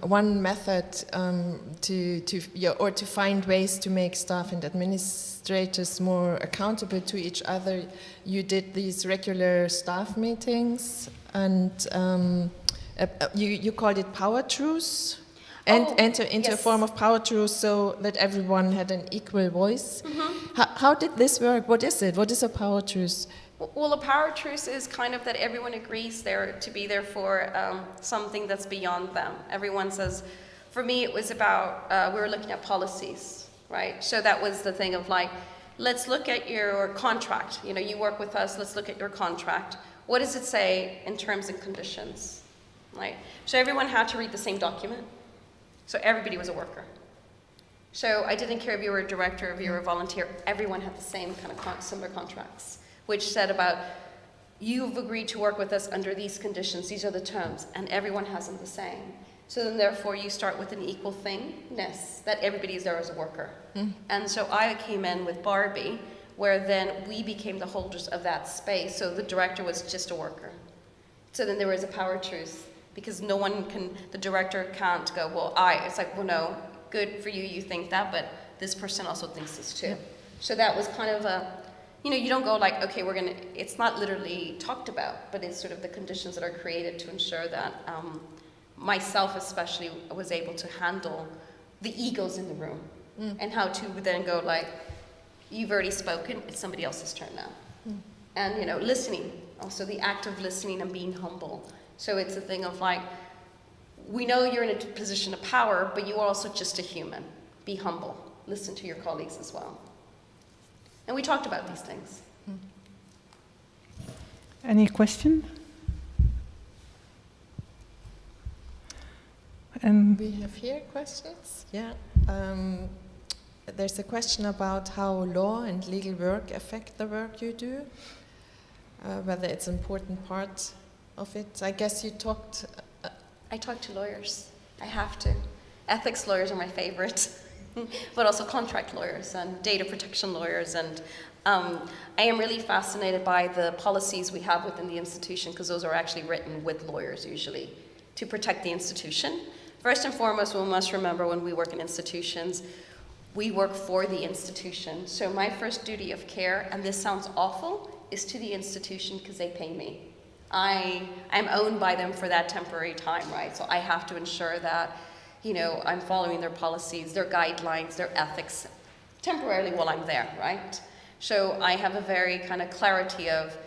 one method to find ways to make staff and administrators more accountable to each other, you did these regular staff meetings, and you called it power truce, and enter into a form of power truce so that everyone had an equal voice. Mm-hmm. How did this work? What is it? What is a power truce? Well, a power truce is kind of that everyone agrees there to be there for something that's beyond them. Everyone says, for me, it was about, we were looking at policies, right? So that was the thing of like, let's look at your contract. You know, you work with us, let's look at your contract. What does it say in terms and conditions, right? So everyone had to read the same document. So everybody was a worker. So I didn't care if you were a director, if you were a volunteer, everyone had the same kind of similar contracts, which said about, you've agreed to work with us under these conditions, these are the terms, and everyone has them the same. So then therefore you start with an equal thingness, that everybody is there as a worker. Mm. And so I came in with Barbie, where then we became the holders of that space, so the director was just a worker. So then there was a power truce, because no one can, the director can't go, well, it's like, well, no, good for you, you think that, but this person also thinks this too. Yeah. So that was kind of a, you know, you don't go like, okay, it's not literally talked about, but it's sort of the conditions that are created to ensure that myself especially was able to handle the egos in the room, and how to then go like, you've already spoken, it's somebody else's turn now. And, you know, listening, also the act of listening and being humble. So it's a thing of like, we know you're in a position of power, but you are also just a human. Be humble, listen to your colleagues as well. And we talked about these things. Any question? And we have here questions. Yeah. There's a question about how law and legal work affect the work you do, whether it's an important part of it. I guess you talked... I talk to lawyers. I have to. Ethics lawyers are my favorite. But also contract lawyers and data protection lawyers. And I am really fascinated by the policies we have within the institution, because those are actually written with lawyers usually to protect the institution. First and foremost, we must remember when we work in institutions, we work for the institution. So my first duty of care, and this sounds awful, is to the institution because they pay me. I'm owned by them for that temporary time, right? So I have to ensure that, you know, I'm following their policies, their guidelines, their ethics, temporarily while I'm there, right? So I have a very kind of clarity of,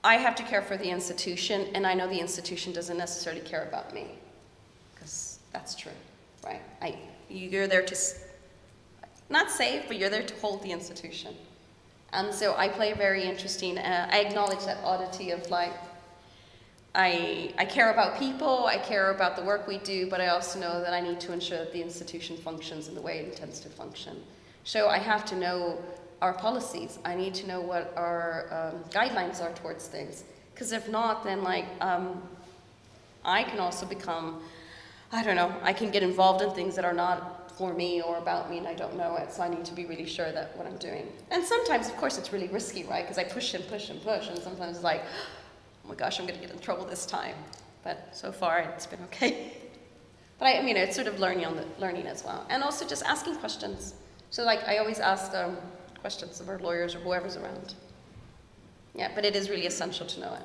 I have to care for the institution, and I know the institution doesn't necessarily care about me, because that's true, right? You're there to, not save, but you're there to hold the institution. And so I play a very interesting, I acknowledge that oddity of like, I care about people, I care about the work we do, but I also know that I need to ensure that the institution functions in the way it intends to function. So I have to know our policies. I need to know what our guidelines are towards things. Because if not, then like, I can also become, I don't know, I can get involved in things that are not for me or about me and I don't know it, so I need to be really sure that what I'm doing. And sometimes, of course, it's really risky, right? Because I push and push and push, and sometimes it's like, oh my gosh, I'm going to get in trouble this time. But so far, it's been okay. But I mean, it's sort of learning as well. And also just asking questions. So like, I always ask questions of our lawyers or whoever's around. Yeah, but it is really essential to know it.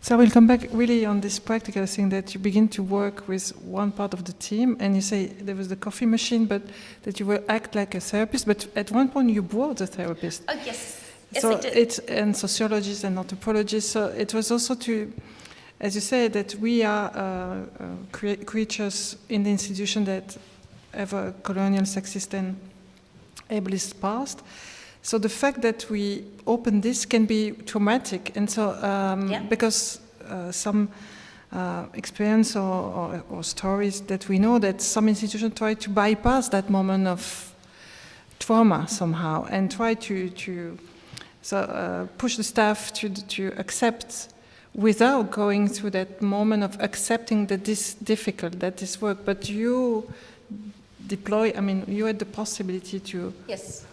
So we'll come back really on this practical thing that you begin to work with one part of the team, and you say there was the coffee machine, but that you will act like a therapist, but at one point you brought a therapist. Oh, yes. Yes, So I did. it's and sociologists and anthropologists. So it was also to, as you say, that we are creatures in the institution that have a colonial, sexist, and ableist past. So the fact that we open this can be traumatic, and so because some experience or stories that we know that some institutions try to bypass that moment of trauma somehow and try to push the staff to accept without going through that moment of accepting that this is difficult, that this work. But you deploy, I mean, you had the possibility to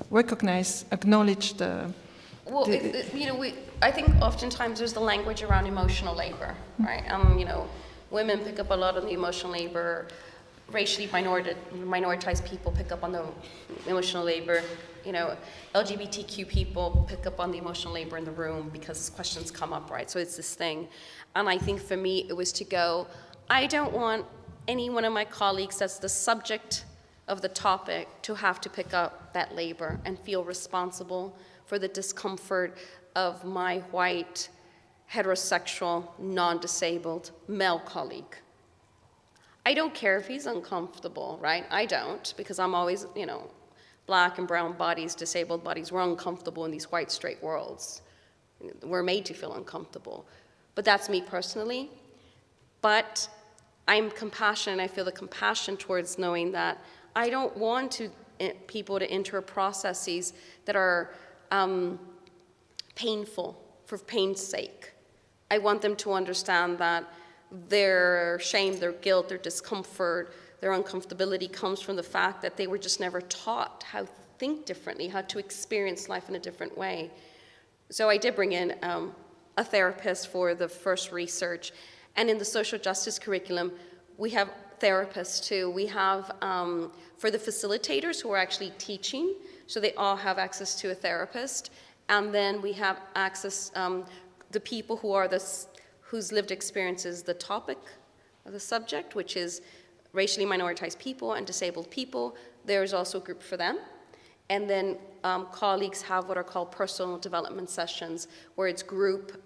recognize, acknowledge the... Well, I think oftentimes there's the language around emotional labor, right? Women pick up a lot on the emotional labor. Racially minoritized people pick up on the emotional labor. LGBTQ people pick up on the emotional labor in the room because questions come up, right? So it's this thing. And I think for me, it was to go, I don't want any one of my colleagues that's the subject of the topic to have to pick up that labor and feel responsible for the discomfort of my white, heterosexual, non-disabled male colleague. I don't care if he's uncomfortable, right? I don't, because I'm always, black and brown bodies, disabled bodies, we're uncomfortable in these white, straight worlds. We're made to feel uncomfortable. But that's me personally. But I'm compassionate, I feel the compassion towards knowing that I don't want people to enter processes that are painful for pain's sake. I want them to understand that their shame, their guilt, their discomfort, their uncomfortability comes from the fact that they were just never taught how to think differently, how to experience life in a different way. So I did bring in a therapist for the first research. And in the social justice curriculum, we have therapists too. We have, for the facilitators who are actually teaching, so they all have access to a therapist. And then we have access, the people whose lived experience is the topic of the subject, which is racially minoritized people and disabled people. There's also a group for them. And then colleagues have what are called personal development sessions, where it's group,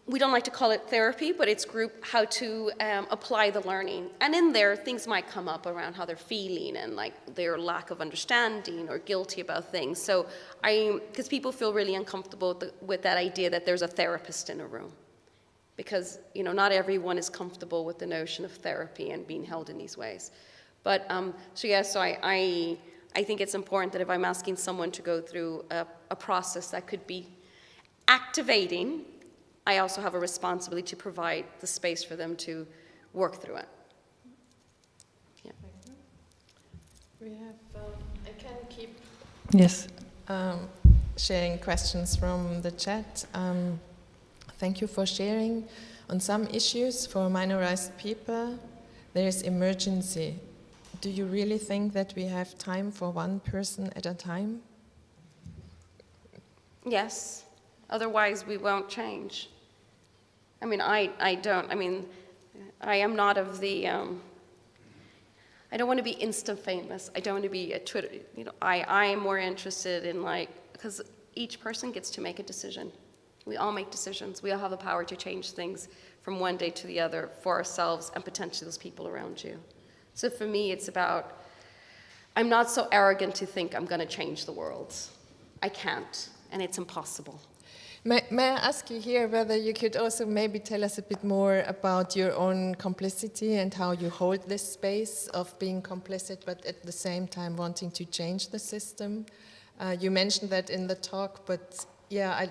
we don't like to call it therapy, but it's group how to apply the learning. And in there, things might come up around how they're feeling and like their lack of understanding or guilty about things. So because people feel really uncomfortable with that idea that there's a therapist in a room. Because, not everyone is comfortable with the notion of therapy and being held in these ways. But, so I think it's important that if I'm asking someone to go through a process that could be activating, I also have a responsibility to provide the space for them to work through it. Yeah. We have, I can keep sharing questions from the chat. Thank you for sharing. On some issues for minorized people, there is emergency. Do you really think that we have time for one person at a time? Yes. Otherwise, we won't change. I mean, I don't. I mean, I am not of the. I don't want to be instant famous. I don't want to be a Twitter. I am more interested in because each person gets to make a decision. We all make decisions. We all have the power to change things from one day to the other for ourselves and potentially those people around you. So for me, it's about. I'm not so arrogant to think I'm going to change the world. I can't, and it's impossible. May I ask you here whether you could also maybe tell us a bit more about your own complicity and how you hold this space of being complicit but at the same time wanting to change the system? You mentioned that in the talk, but yeah,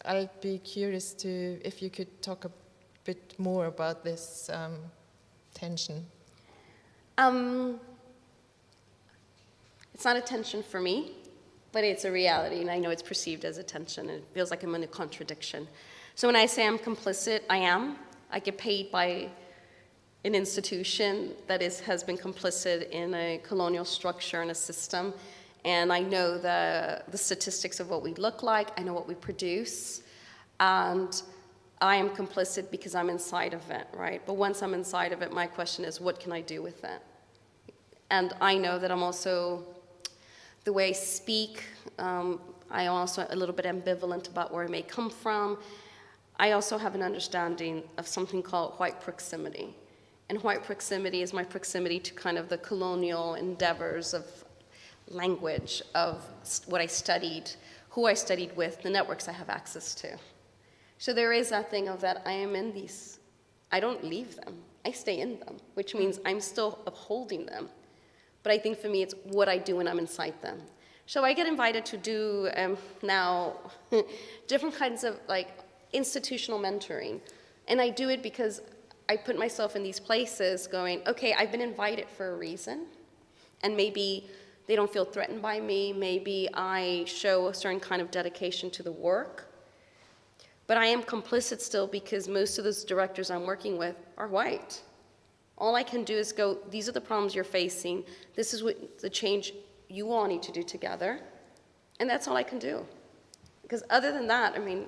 I'll be curious if you could talk a bit more about this tension. It's not a tension for me. But it's a reality, and I know it's perceived as a tension, and it feels like I'm in a contradiction. So when I say I'm complicit, I am. I get paid by an institution that has been complicit in a colonial structure and a system, and I know the statistics of what we look like, I know what we produce, and I am complicit because I'm inside of it, right? But once I'm inside of it, my question is, what can I do with it? And I know that I'm also... The way I speak, I am also a little bit ambivalent about where I may come from. I also have an understanding of something called white proximity. And white proximity is my proximity to kind of the colonial endeavors of language of what I studied, who I studied with, the networks I have access to. So there is that thing of that I am in these, I don't leave them, I stay in them, which means I'm still upholding them. But I think for me, it's what I do when I'm inside them. So I get invited to do now different kinds of like institutional mentoring. And I do it because I put myself in these places going, okay, I've been invited for a reason. And maybe they don't feel threatened by me. Maybe I show a certain kind of dedication to the work. But I am complicit still because most of those directors I'm working with are white. All I can do is go, these are the problems you're facing. This is what the change you all need to do together. And that's all I can do. Because other than that, I mean,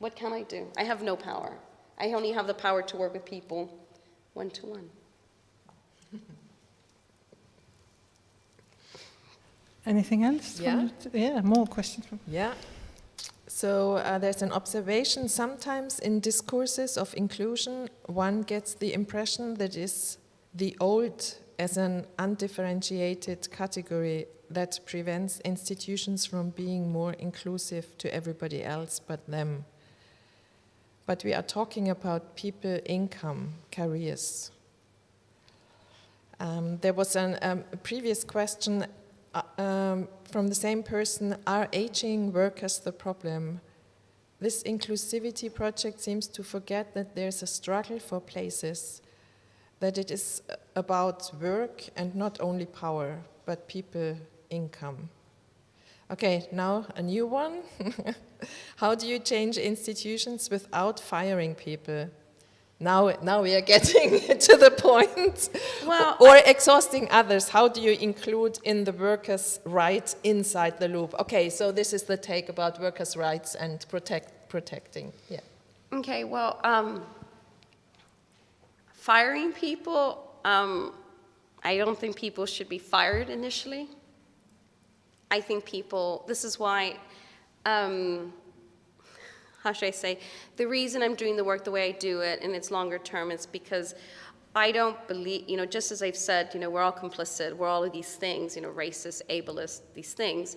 what can I do? I have no power. I only have the power to work with people one-to-one. Anything else? Yeah. Yeah, more questions. Yeah. So there's an observation. Sometimes in discourses of inclusion, one gets the impression that is the old as an undifferentiated category that prevents institutions from being more inclusive to everybody else but them. But we are talking about people, income, careers. There was a previous question from the same person, are aging workers the problem? This inclusivity project seems to forget that there's a struggle for places, that it is about work and not only power, but people, income. Okay, now a new one. How do you change institutions without firing people? Now we are getting to the point. Well, or exhausting others. How do you include in the workers' rights inside the loop? Okay, so this is the take about workers' rights and protecting. Yeah. Okay, well, firing people, I don't think people should be fired initially. I think people, this is why, how should I say, the reason I'm doing the work the way I do it and it's longer term is because I don't believe, just as I've said, we're all complicit, we're all of these things, racist, ableist, these things.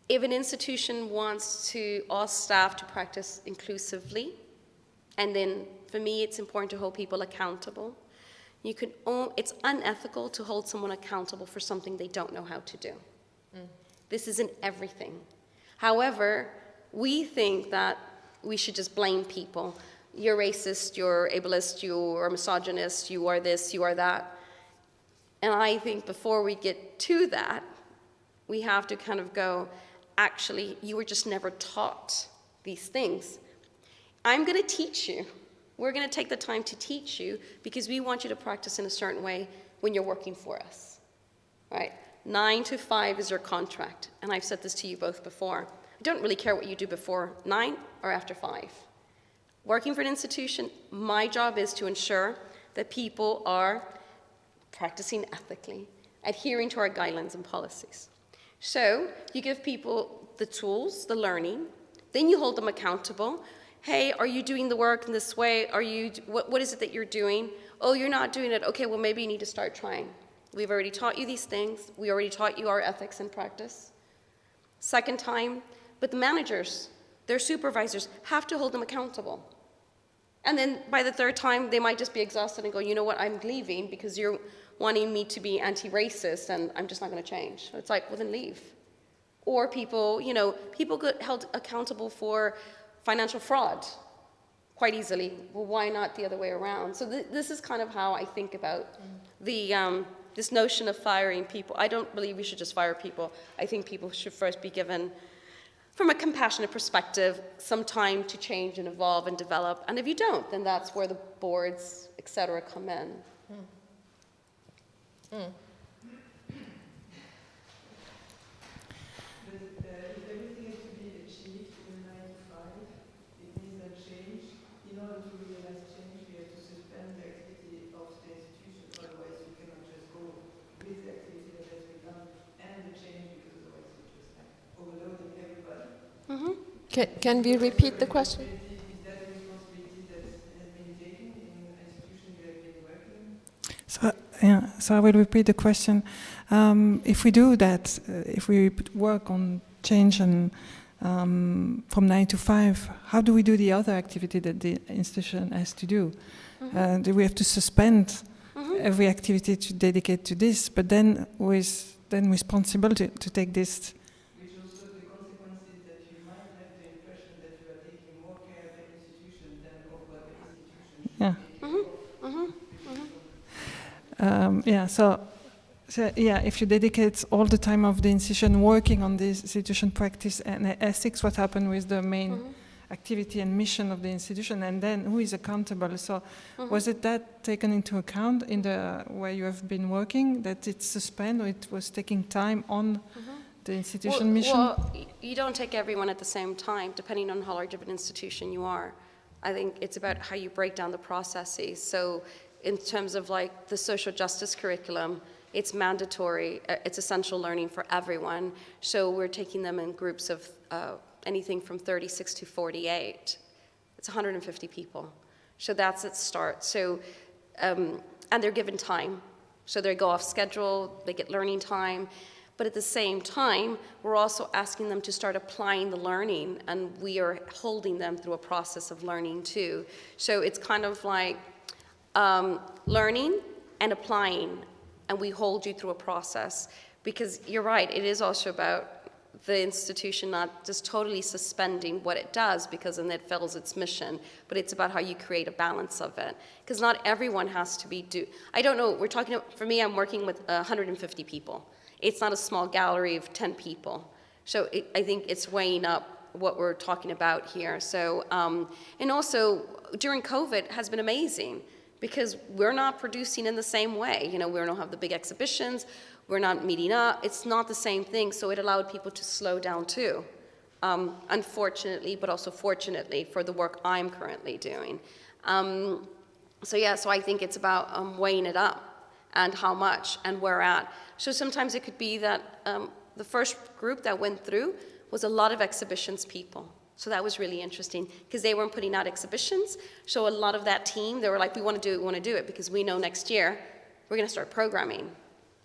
If an institution wants to all staff to practice inclusively, and then for me it's important to hold people accountable, it's unethical to hold someone accountable for something they don't know how to do. This isn't everything. However, we think that we should just blame people. You're racist, you're ableist, you are misogynist, you are this, you are that. And I think before we get to that, we have to kind of go, actually, you were just never taught these things. I'm going to teach you. We're going to take the time to teach you because we want you to practice in a certain way when you're working for us, right? 9 to 5 is your contract, and I've said this to you both before. I don't really care what you do before 9 or after 5. Working for an institution, my job is to ensure that people are practicing ethically, adhering to our guidelines and policies. So you give people the tools, the learning, then you hold them accountable. Hey, are you doing the work in this way? What is it that you're doing? Oh, you're not doing it. Okay, well, maybe you need to start trying. We've already taught you these things. We already taught you our ethics and practice. Second time, but the managers, their supervisors, have to hold them accountable. And then by the third time, they might just be exhausted and go, you know what, I'm leaving because you're wanting me to be anti-racist and I'm just not going to change. It's like, well, then leave. Or people get held accountable for financial fraud quite easily. Well, why not the other way around? So this is kind of how I think about this notion of firing people. I don't believe we should just fire people. I think people should first be given, from a compassionate perspective, some time to change and evolve and develop. And if you don't, then that's where the boards, et cetera, come in. Can we repeat the question? So I will repeat the question. If we do that, if we work on change and from 9 to 5, how do we do the other activity that the institution has to do? Do we have to suspend every activity to dedicate to this, but then who is then responsible to take this? Which also the consequence is that you might have the impression that you are taking more care of the institution than of what the institution should Yeah. If you dedicate all the time of the institution working on this institution practice and ethics, what happened with the main activity and mission of the institution, and then who is accountable? So was it that taken into account in the where you have been working, that it's suspended, or it was taking time on the institution mission? Well, you don't take everyone at the same time, depending on how large of an institution you are. I think it's about how you break down the processes. So in terms of like the social justice curriculum, it's mandatory, it's essential learning for everyone. So we're taking them in groups of anything from 36 to 48. It's 150 people. So that's its start. So, and they're given time. So they go off schedule, they get learning time. But at the same time, we're also asking them to start applying the learning, and we are holding them through a process of learning too. So it's kind of like learning and applying, and we hold you through a process. Because you're right, it is also about the institution not just totally suspending what it does because then it fails its mission, but it's about how you create a balance of it. Because not everyone has to be I don't know, we're talking, for me, I'm working with 150 people. It's not a small gallery of 10 people. So I think it's weighing up what we're talking about here. So, and also during COVID has been amazing because we're not producing in the same way. You know, we don't have the big exhibitions, we're not meeting up, it's not the same thing. So it allowed people to slow down too. Unfortunately, but also fortunately for the work I'm currently doing. So I think it's about weighing it up and how much and where at. So sometimes it could be that the first group that went through was a lot of exhibitions people. So that was really interesting because they weren't putting out exhibitions. So a lot of that team, they were like, we want to do it because we know next year we're going to start programming.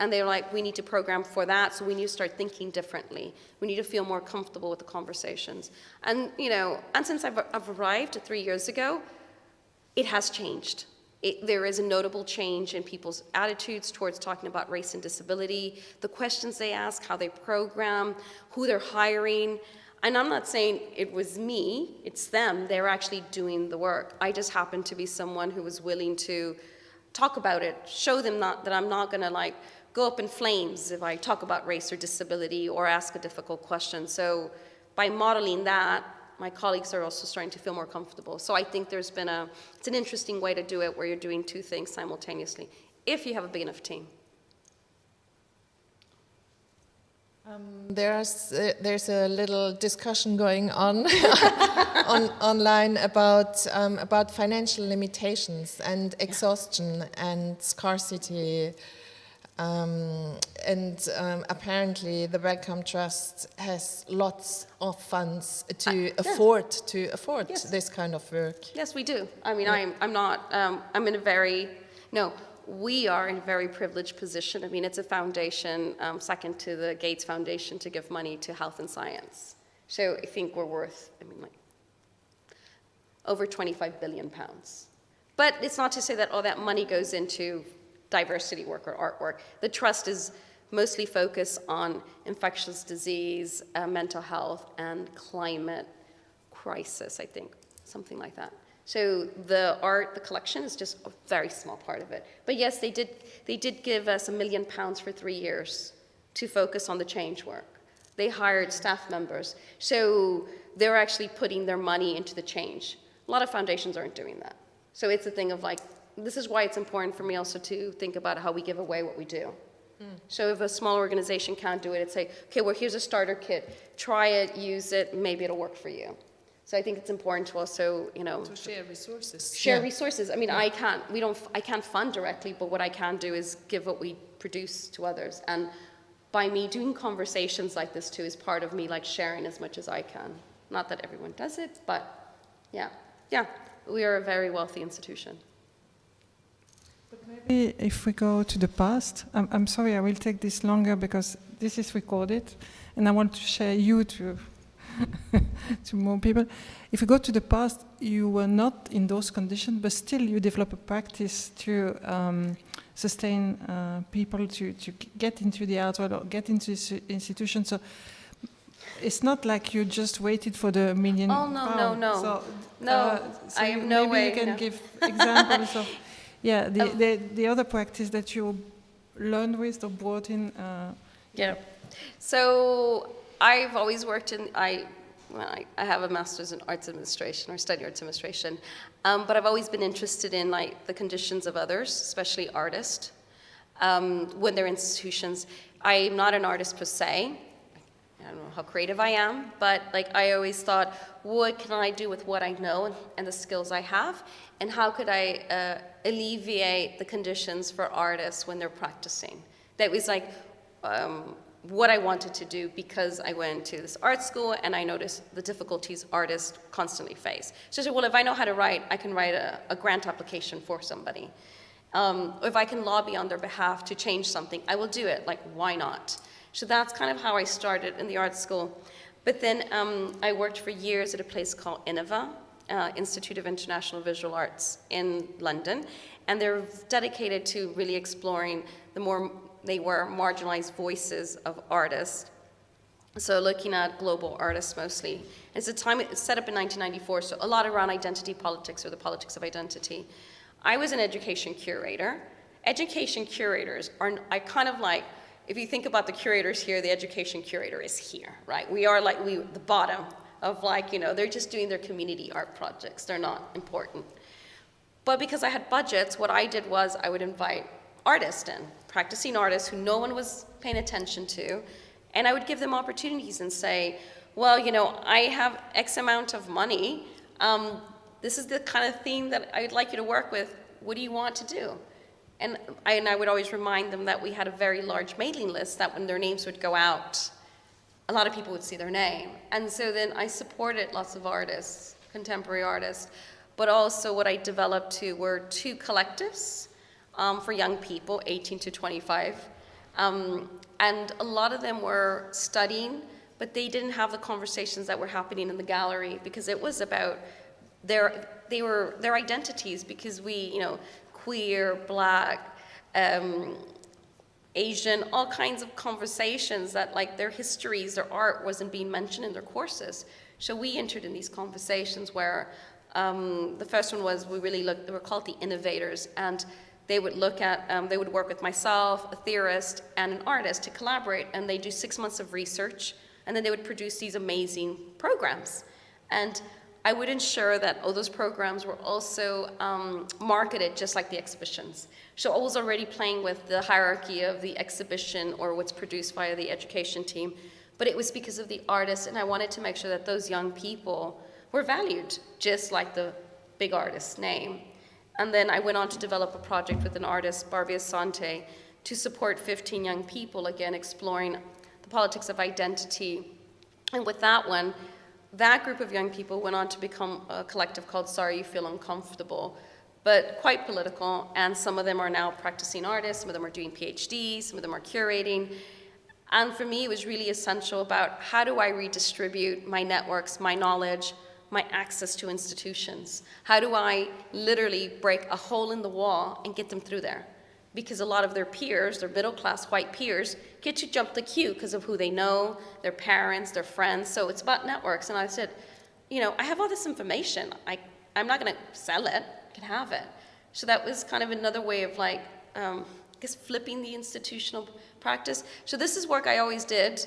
And they were like, we need to program for that, so we need to start thinking differently. We need to feel more comfortable with the conversations. And, you know, and since I've arrived 3 years ago, it has changed. There is a notable change in people's attitudes towards talking about race and disability, the questions they ask, how they program, who they're hiring. And I'm not saying it was me, it's them. They're actually doing the work. I just happened to be someone who was willing to talk about it, show them that I'm not going to like go up in flames if I talk about race or disability or ask a difficult question. So by modeling that, my colleagues are also starting to feel more comfortable. So I think it's an interesting way to do it where you're doing two things simultaneously, if you have a big enough team. There's a little discussion going on, online about financial limitations and exhaustion and scarcity. Apparently the Wellcome Trust has lots of funds to afford this kind of work. Yes, we do. I mean, we are in a very privileged position. I mean, it's a foundation, second to the Gates Foundation, to give money to health and science. So I think we're worth, over 25 billion pounds. But it's not to say that all that money goes into diversity work or artwork. The trust is mostly focused on infectious disease, mental health, and climate crisis, I think, something like that. So the collection is just a very small part of it. But yes, they did give us £1 million for 3 years to focus on the change work. They hired staff members. So they're actually putting their money into the change. A lot of foundations aren't doing that. So it's a thing of like, this is why it's important for me also to think about how we give away what we do. So if a small organization can't do it, it's say, okay, well, here's a starter kit. Try it, use it, maybe it'll work for you. So I think it's important to also, to share resources. Share resources. I mean, I can't fund directly, but what I can do is give what we produce to others. And by me doing conversations like this too is part of me like sharing as much as I can. Not that everyone does it, but yeah, we are a very wealthy institution. Maybe if we go to the past, I'm sorry, I will take this longer because this is recorded, and I want to share you to to more people. If you go to the past, you were not in those conditions, but still you develop a practice to sustain people to get into the art world or get into institutions. So it's not like you just waited for the million. Oh, no, pound. no. So, No, so I am no maybe way, you can no. give examples of the other practice that you learned with or brought in. Yeah. So I've always worked in, I have a master's in arts administration, or study arts administration, but I've always been interested in like the conditions of others, especially artists, when they're in institutions. I'm not an artist per se. I don't know how creative I am, but like I always thought, what can I do with what I know and the skills I have, and how could I alleviate the conditions for artists when they're practicing? That was like what I wanted to do, because I went to this art school and I noticed the difficulties artists constantly face. So I said, well, if I know how to write, I can write a grant application for somebody. If I can lobby on their behalf to change something, I will do it. Like, why not? So that's kind of how I started in the art school. But then I worked for years at a place called INIVA, Institute of International Visual Arts in London. And they're dedicated to really exploring they were marginalized voices of artists. So looking at global artists mostly. It's a time, it was set up in 1994, so a lot around identity politics, or the politics of identity. I was an education curator. Education curators I kind of like, if you think about the curators here, the education curator is here, right? We are like the bottom of like, they're just doing their community art projects. They're not important. But because I had budgets, what I did was I would invite artists in, practicing artists who no one was paying attention to, and I would give them opportunities and say, well, I have X amount of money. This is the kind of theme that I'd like you to work with. What do you want to do? And I would always remind them that we had a very large mailing list, that when their names would go out, a lot of people would see their name. And so then I supported lots of artists, contemporary artists, but also what I developed were 2 collectives for young people, 18 to 25. And a lot of them were studying, but they didn't have the conversations that were happening in the gallery, because it was about their identities, because we, queer, black, Asian, all kinds of conversations that like their histories, their art wasn't being mentioned in their courses. So we entered in these conversations where the first one was, they were called the innovators, and they would look at, they would work with myself, a theorist, and an artist to collaborate, and they do 6 months of research, and then they would produce these amazing programs. And I would ensure that all those programs were also marketed just like the exhibitions. So I was already playing with the hierarchy of the exhibition or what's produced via the education team, but it was because of the artists, and I wanted to make sure that those young people were valued, just like the big artist's name. And then I went on to develop a project with an artist, Barbia Sante, to support 15 young people, again, exploring the politics of identity. And with that one, that group of young people went on to become a collective called Sorry You Feel Uncomfortable, but quite political, and some of them are now practicing artists, some of them are doing PhDs, some of them are curating. And for me, it was really essential about how do I redistribute my networks, my knowledge, my access to institutions? How do I literally break a hole in the wall and get them through there? Because a lot of their peers, their middle-class white peers, get to jump the queue because of who they know, their parents, their friends. So it's about networks. And I said, I have all this information. I'm not going to sell it. I can have it. So that was kind of another way of like, I guess, flipping the institutional practice. So this is work I always did.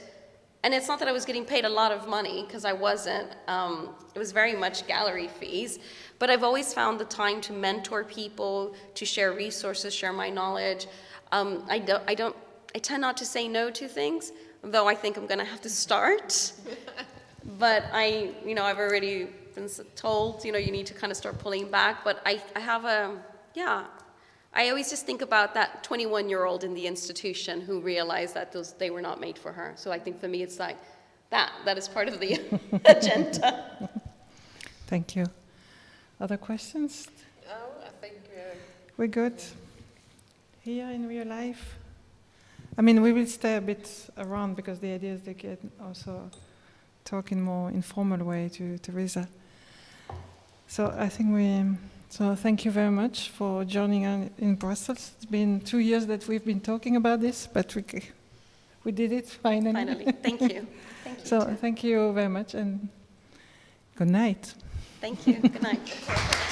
And it's not that I was getting paid a lot of money, because I wasn't. It was very much gallery fees. But I've always found the time to mentor people, to share resources, share my knowledge. I tend not to say no to things, though I think I'm going to have to start. But I've already been told, you need to kind of start pulling back. But I have I always just think about that 21-year-old in the institution who realized that they were not made for her. So I think for me, it's like that is part of the agenda. Thank you. Other questions? No, I think We're good? here in real life? I mean, we will stay a bit around because the idea is to get also talk in more informal way to Teresa. So I think so thank you very much for joining us in Brussels. It's been 2 years that we've been talking about this, but we did it finally. Finally, thank you. Thank you. So too. thank you very much and good night. Thank you. Good night.